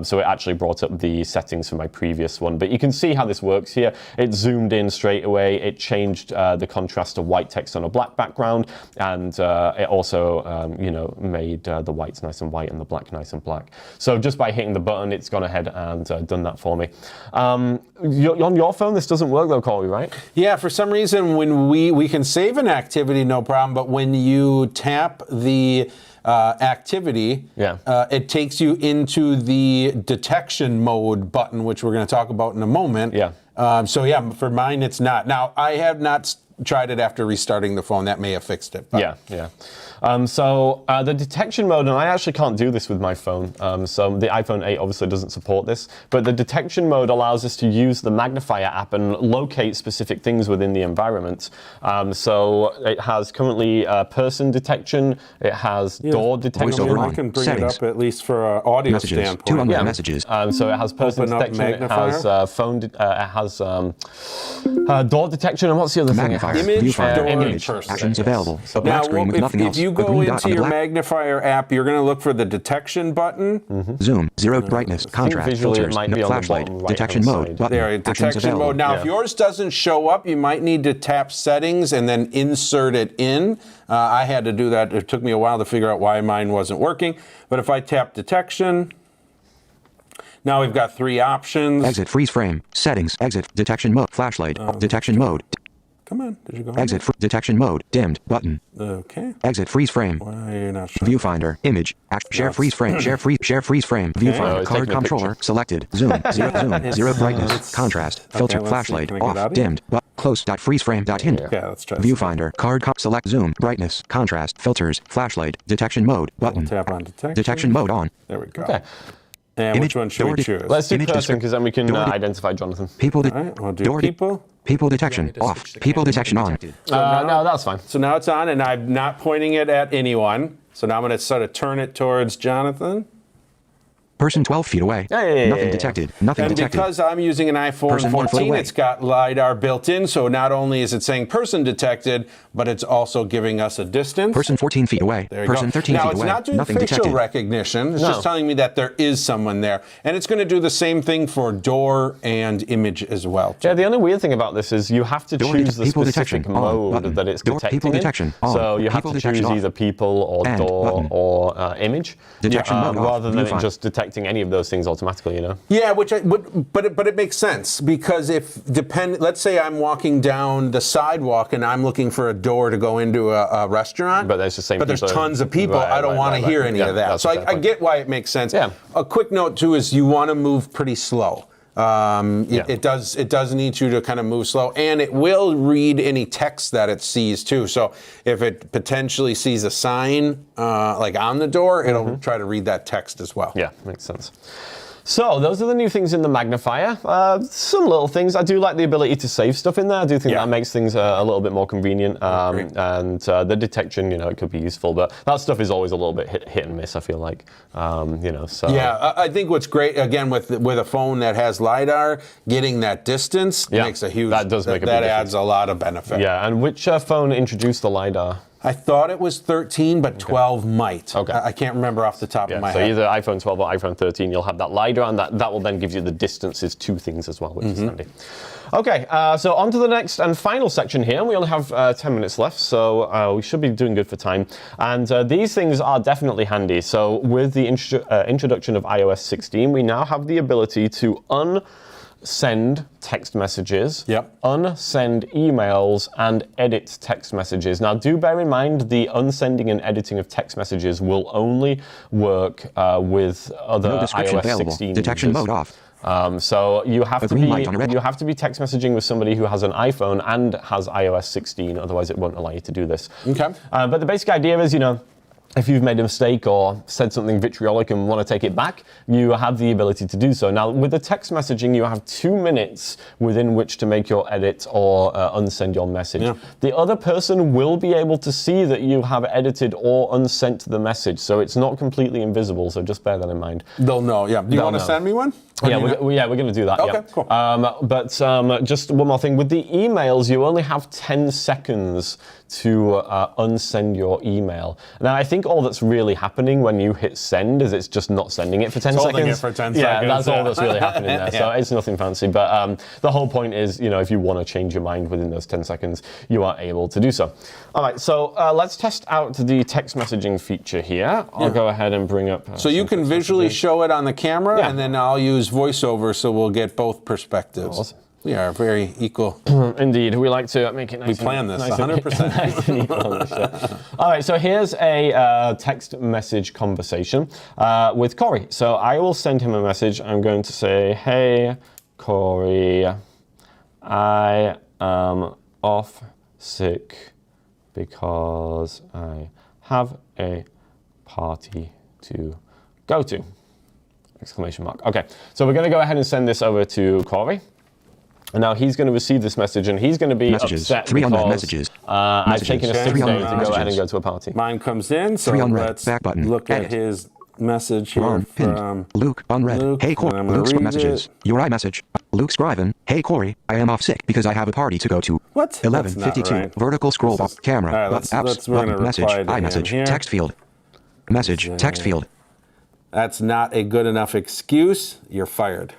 So it actually brought up the settings for my previous one. But you can see how this works here. It zoomed in straight away. It changed the contrast to white text on a black background, and it also, made the whites nice and white and the black nice and black. So just by hitting the button, it's gone ahead and done that for me. On your phone, this doesn't work though, Corey, right? Yeah, for some reason, when we can save an activity, no problem, but when you tap the activity, it takes you into the detection mode button, which we're going to talk about in a moment. Yeah. For mine, it's not. Now, I have not tried it after restarting the phone. That may have fixed it. But. Yeah. So the detection mode, and I actually can't do this with my phone, so the iPhone 8 obviously doesn't support this, but the detection mode allows us to use the Magnifier app and locate specific things within the environment. So it has currently person detection, it has door detection. I can bring it up at least for an audio messages. standpoint. 2 unknown messages. So it has person detection, it has phone, it has door detection, and what's the other thing? Magnifier. Image, door, image. person. Actions available. So Now, Screen with nothing if else. you A go green dot into on the your black. Magnifier app, you're going to look for the detection button. Zoom, 0 brightness, contrast, visually it filters, might be on the flashlight, bottom right-hand detection mode, side. button, There, actions detection available. mode. Now, if yours doesn't show up, you might need to tap settings and then insert it in. I had to do that. It took me a while to figure out why mine wasn't working. But if I tap detection, now we've got 3 options. Exit freeze frame, settings, exit, detection mode, flashlight, detection mode, Come on, did you go? exit, detection mode, dimmed, button, Okay. exit freeze frame, Why are you not showing? viewfinder, image, share freeze frame, share freeze frame, viewfinder, it's card taking a controller, selected, zoom, 0 brightness, contrast, filter, let's see, flashlight, can I get out off, of here? dimmed, close, freeze frame, hint, Yeah, let's try this. viewfinder, select zoom, brightness, contrast, filters, flashlight, detection mode, button, Tap on detection. detection mode on, There we go. Okay. And Image, which one should we door, choose? Let's do Image person, description. because then we can Door- identify Jonathan. people, All right, we'll do door- people. people detection, off, people detection on, No, that's fine. So now it's on, and I'm not pointing it at anyone. So now I'm going to sort of turn it towards Jonathan. person 12 feet away, Yeah. nothing detected, nothing And detected. because I'm using an iPhone Person 1 foot 14, away. it's got LiDAR built in, so not only is it saying person detected, but it's also giving us a distance. Person 14 feet away. There you Person go. 13 now, feet it's away. not doing Nothing facial detected. recognition. It's No. just telling me that there is someone there. And it's going to do the same thing for door and image as well. Yeah, the only weird thing about this is you have to Door choose the people specific detection, on, mode button. that it's Door detecting people in. detection, on, So you have people to choose detection off. either people or And, door button. or image, Detection mode off, rather than it viewfinder. just detecting any of those things automatically, you know? Yeah, but it makes sense because let's say I'm walking down the sidewalk and I'm looking for a door to go into a restaurant. But there's the same But there's people. tons of people. Right, I don't want to hear any Yeah, of that. that's So a fair I point. get why it makes sense. Yeah. A quick note too is you want to move pretty slow. Yeah. It does need you to kind of move slow, and it will read any text that it sees too. So if it potentially sees a sign like on the door, it'll try to read that text as well. Yeah, makes sense. So those are the new things in the Magnifier. Some little things. I do like the ability to save stuff in there. I do think that makes things a little bit more convenient. And the detection, it could be useful, but that stuff is always a little bit hit and miss, I feel like. So. Yeah, I think what's great, again, with a phone that has LiDAR, getting that distance makes a huge... That does make a big That difference. adds a lot of benefit. Yeah, and which phone introduced the LiDAR? I thought it was 13, but 12 might. Okay. I can't remember off the top of my so head. either iPhone 12 or iPhone 13, you'll have that LiDAR, and that will then give you the distances to things as well, which is handy. Okay, so on to the next and final section here. We only have 10 minutes left, so we should be doing good for time. And these things are definitely handy. So with the introduction of iOS 16, we now have the ability to unsend text messages, unsend emails, and edit text messages. Now, do bear in mind the unsending and editing of text messages will only work with other iOS available. 16 Detection users. mode off. So you have to green light on a red. you have to be text messaging with somebody who has an iPhone and has iOS 16. Otherwise, it won't allow you to do this. Okay. But the basic idea is, if you've made a mistake or said something vitriolic and want to take it back, you have the ability to do so. Now, with the text messaging, you have 2 minutes within which to make your edit or unsend your message. Yeah. The other person will be able to see that you have edited or unsent the message, so it's not completely invisible, so just bear that in mind. They'll know, yeah. Do you want to send me one? Yeah, we're going to do that. Okay, yeah. cool. But just one more thing. With the emails, you only have 10 seconds to unsend your email. Now, I think all that's really happening when you hit send is it's just not sending it for 10 Holding seconds. it for 10 yeah, seconds. that's all that's really happening there. So Yeah. it's nothing fancy. But the whole point is, if you want to change your mind within those 10 seconds, you are able to do so. All right, so let's test out the text messaging feature here. I'll go ahead and bring up... So you can visually show it on the camera, Yeah. and then I'll use voiceover so we'll get both perspectives. Awesome. We are very equal. Indeed, we like to make it nice. We plan this 100%. Nice and equal on the show. All right, so here's a text message conversation with Corey. So I will send him a message. I'm going to say, "Hey, Corey, I am off sick because I have a party to go to. Exclamation mark. Okay, so we're going to go ahead and send this over to Corey. And now he's going to receive this message, and he's going to be upset because I've taken a 6 days to go ahead and go to a party. Mine comes in, so let's look at his message here from Luke, unread. Luke. Hey, Corey. Luke's messages. Your iMessage. Luke Scriven. Hey, Corey. I am off sick because I have a party to go to. What? 11:52. Right. Vertical scroll bar. Camera. Right, apps. Button. Message. iMessage. Text field. Message. Text field. That's not a good enough excuse. You're fired.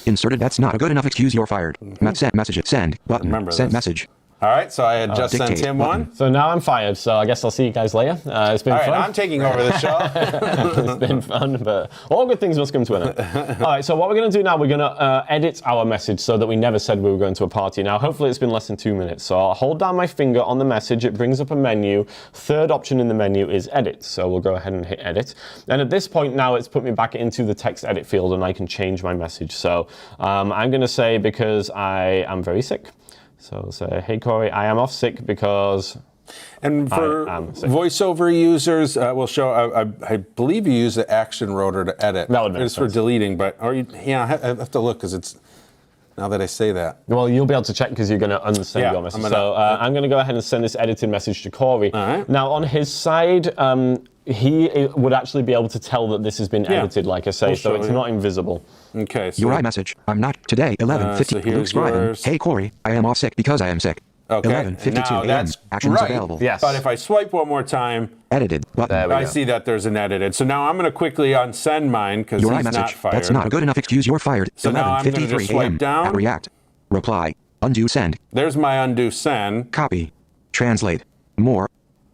Inserted. That's not a good enough excuse. You're fired. Send message. Send button. Remember send this. Message. All right, so I had just sent him one. So now I'm fired, so I guess I'll see you guys later. It's been fun. I'm taking over the show. It's been fun, but all good things must come to an end. All right, so what we're going to do now, we're going to edit our message so that we never said we were going to a party. Now, hopefully it's been less than 2 minutes. So I'll hold down my finger on the message. It brings up a menu. Third option in the menu is edit. So we'll go ahead and hit edit. And at this point now, it's put me back into the text edit field, and I can change my message. So I'm going to say, because I am very sick. So say, hey, Corey, I am off sick because and for voiceover users, we'll show, I believe you use the action rotor to edit. That would make sense. It's for deleting, but, I have to look because it's, now that I say that. Well, you'll be able to check because you're going to unsend your message. I'm going to go ahead and send this edited message to Corey. All right. Now, on his side, he would actually be able to tell that this has been edited, like I say, so it's not invisible. Okay. So your iMessage. I'm not today. 11:50. So Luke Scriven. Hey, Corey. I am off sick because I am sick. Okay. 11:52 a.m. Actions available. Yes. But if I swipe one more time, edited button. I see that there's an edited. So now I'm going to quickly unsend mine because he's not fired. That's not a good enough excuse. You're fired. So now I'm going to just swipe down. React. Reply. Undo send. There's my undo send. Copy. Translate. More.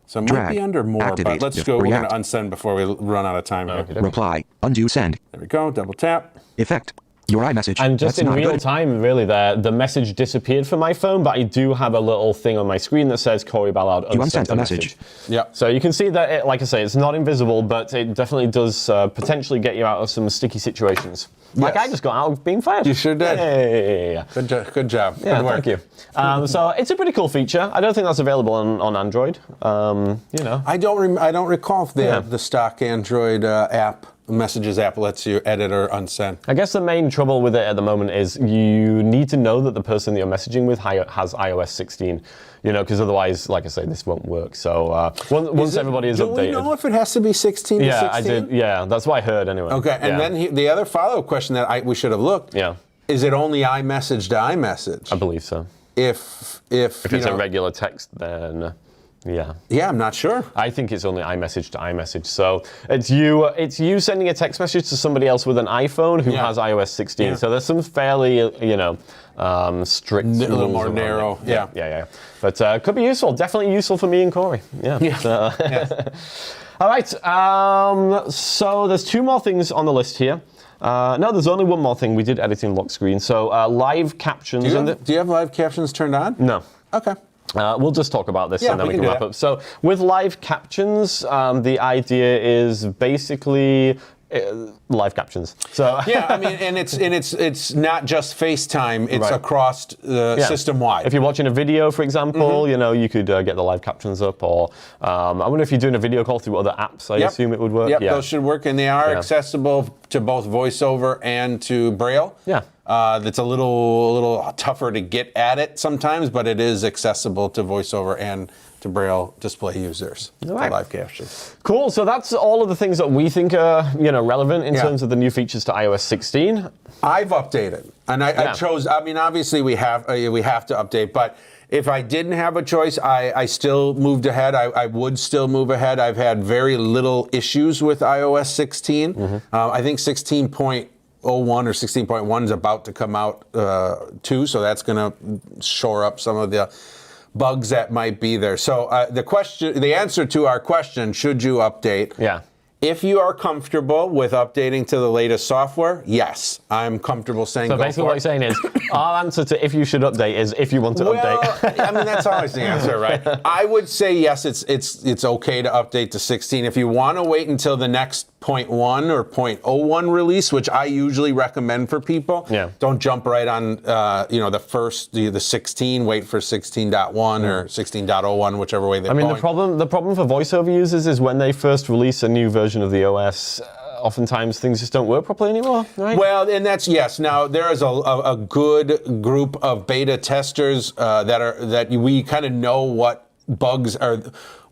So it might be under more, activate, but let's go. We're going to unsend before we run out of time here. Reply. Undo send. There we go. Double tap. Effect. Your iMessage. And just in real time, really, the message disappeared from my phone, but I do have a little thing on my screen that says Corey Ballard unsent a message. Yeah. So you can see that, like I say, it's not invisible, but it definitely does potentially get you out of some sticky situations. Like I just got out of being fired. You sure did. Yeah. Good job. Yeah, good work. thank you. So it's a pretty cool feature. I don't think that's available on Android. I don't recall if the stock Android app. Messages app lets you edit or unsend. I guess the main trouble with it at the moment is you need to know that the person that you're messaging with has iOS 16, because otherwise, like I say, this won't work. So once everybody is updated. Do we know if it has to be 16 to 16? I did. Yeah, that's what I heard anyway. Okay, and then the other follow-up question that we should have looked. Yeah. Is it only iMessage to iMessage? I believe so. If it's a regular text, then. Yeah. Yeah, I'm not sure. I think it's only iMessage to iMessage. So it's you sending a text message to somebody else with an iPhone who has iOS 16. Yeah. So there's some fairly, strict rules. A little more narrow. Yeah. But could be useful. Definitely useful for me and Corey. Yeah. So. All right. So there's 2 more things on the list here. No, there's only one more thing. We did editing lock screen. So live captions. Do you have live captions turned on? No. Okay. We'll just talk about this and then we can wrap up. So with live captions, the idea is basically live captions. So and it's not just FaceTime. It's across system wide. If you're watching a video, for example, you could get the live captions up. Or I wonder if you're doing a video call through other apps. I assume it would work. Yep, those should work, and they are accessible to both VoiceOver and to Braille. Yeah. That's a little tougher to get at it sometimes, but it is accessible to VoiceOver and to Braille display users for live captions. Cool. So that's all of the things that we think are relevant in terms of the new features to iOS 16. I've updated, and I chose. I mean, obviously we have to update, but if I didn't have a choice, I still moved ahead. I would still move ahead. I've had very little issues with iOS 16. Mm-hmm. I think 16.01 or 16.1 is about to come out too, so that's going to shore up some of the bugs that might be there. So the answer to our question, should you update? Yeah. If you are comfortable with updating to the latest software, yes, I'm comfortable saying go for it. So basically what you're saying is, our answer to if you should update is if you want to update. I mean, that's always the answer, right? I would say yes, it's okay to update to 16. If you want to wait until the next 0.1 or 0.01 release, which I usually recommend for people. Yeah. Don't jump right on, the 16. Wait for 16.1 or 16.01, whichever way they're going. The problem for voiceover users is when they first release a new version of the OS. Oftentimes things just don't work properly anymore, right? Well, and that's, yes. Now, there is a good group of beta testers that we kind of know what bugs are.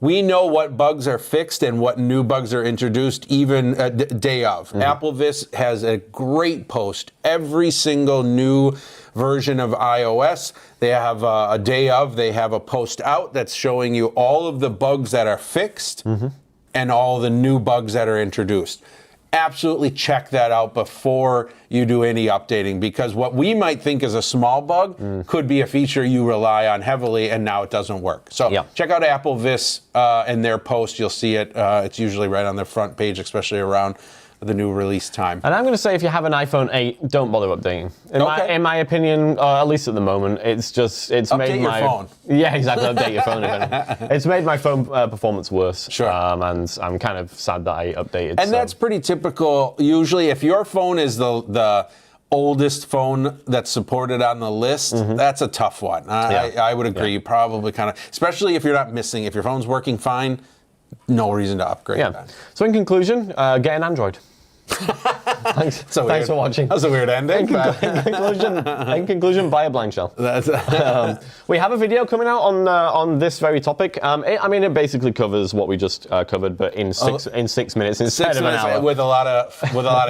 We know what bugs are fixed and what new bugs are introduced even day of. AppleVis has a great post every single new version of iOS. They have a day of, they have a post out that's showing you all of the bugs that are fixed and all the new bugs that are introduced. Absolutely check that out before you do any updating, because what we might think is a small bug could be a feature you rely on heavily and now it doesn't work. So check out AppleVis and their post. You'll see it. It's usually right on their front page, especially around the new release time. And I'm going to say, if you have an iPhone 8, don't bother updating. In my opinion, at least at the moment, it's update made my phone. Yeah, exactly. Update your phone. It's made my phone performance worse. Sure. And I'm kind of sad that I updated. And that's pretty typical. Usually, if your phone is the oldest phone that's supported on the list, that's a tough one. I would agree. You probably kind of, especially if you're not missing, if your phone's working fine, no reason to upgrade that. So in conclusion, get an Android. Thanks for watching. That was a weird ending. In conclusion, buy a blind shell. We have a video coming out on this very topic. It basically covers what we just covered, but in 6 minutes instead of an hour. With a lot of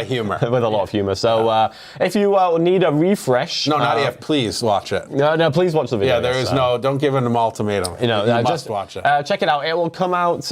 humor. With a lot of humor. So if you need a refresh, Nadia, please watch it. No, please watch the video. Yeah, there is don't give it an ultimatum. You must watch it. Check it out. It will come out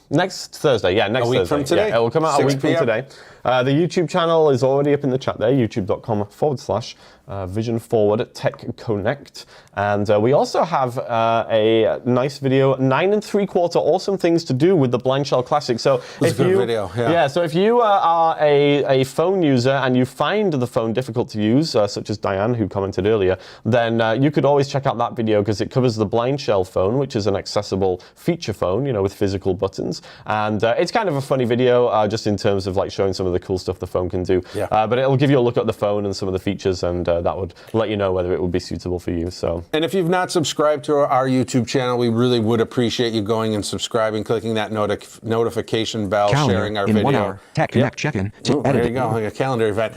next Thursday. Yeah, next Thursday. A week from today. Yeah, it will come out a week from today. The YouTube channel is already up in the chat there, youtube.com/Vision Forward Tech Connect. And we also have a nice video, 9 3/4 awesome things to do with the Blind Shell Classic. So it's a good video, so if you are a phone user and you find the phone difficult to use, such as Diane, who commented earlier, then you could always check out that video, because it covers the Blind Shell phone, which is an accessible feature phone, with physical buttons. And it's kind of a funny video, just in terms of like showing some of the cool stuff the phone can do. But it'll give you a look at the phone and some of the features, and that would let you know whether it would be suitable for you. So. And if you've not subscribed to our YouTube channel, we really would appreciate you going and subscribing, clicking that notification bell, calendar sharing our in video. 1 hour. Tech Connect check-in. There you go, like a calendar event.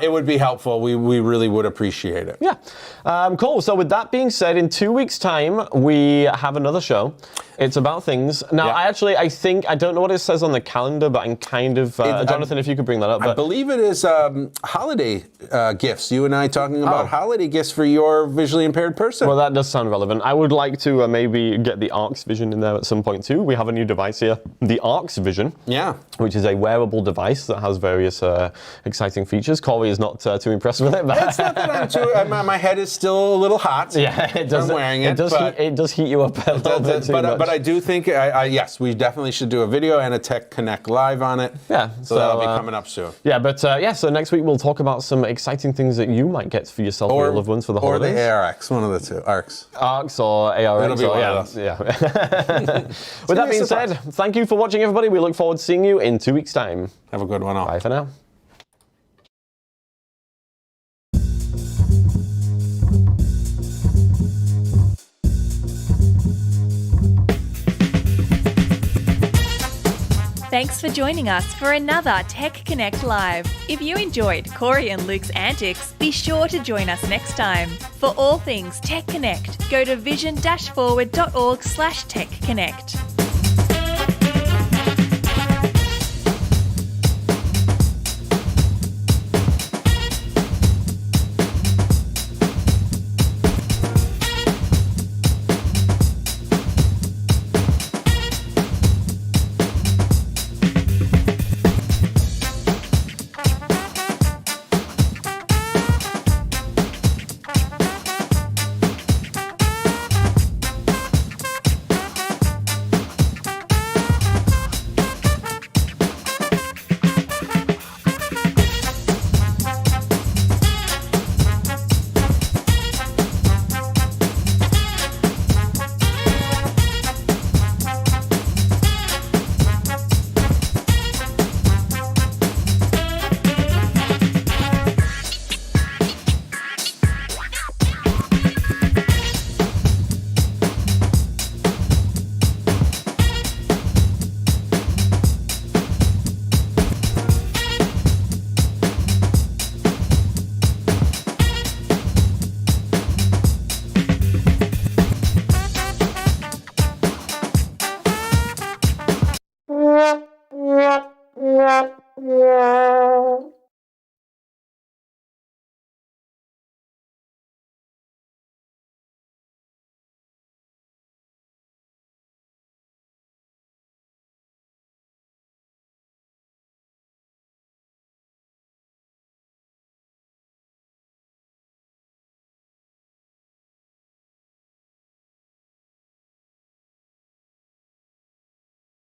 It would be helpful. We really would appreciate it. Yeah. Cool. So with that being said, in 2 weeks' time, we have another show. It's about things. Now, I don't know what it says on the calendar, but I'm kind of, Jonathan, if you could bring that up. I believe it is holiday gifts. You and I talking about holiday gifts for your visually impaired person. Well, that does sound relevant. I would like to maybe get the Arx Vision in there at some point too. We have a new device here, the Arx Vision. Yeah. Which is a wearable device that has various exciting features. Corey is not too impressed with it. But it's not that I'm too. My head is still a little hot. Yeah, it does. I'm wearing it. It does heat you up a little bit too much. But I do think, yes, we definitely should do a video and a Tech Connect live on it. Yeah. So that'll be coming up soon. Yeah, but so next week we'll talk about some exciting things that you might get for yourself or your loved ones for the holidays. Or the ARX, one of the two. Arx or ARX. It'll be one of those. Yeah. With that being said, thank you for watching, everybody. We look forward to seeing you in 2 weeks' time. Have a good one all. Bye for now. Thanks for joining us for another Tech Connect Live. If you enjoyed Corey and Luke's antics, be sure to join us next time. For all things Tech Connect, go to vision-forward.org/techconnect.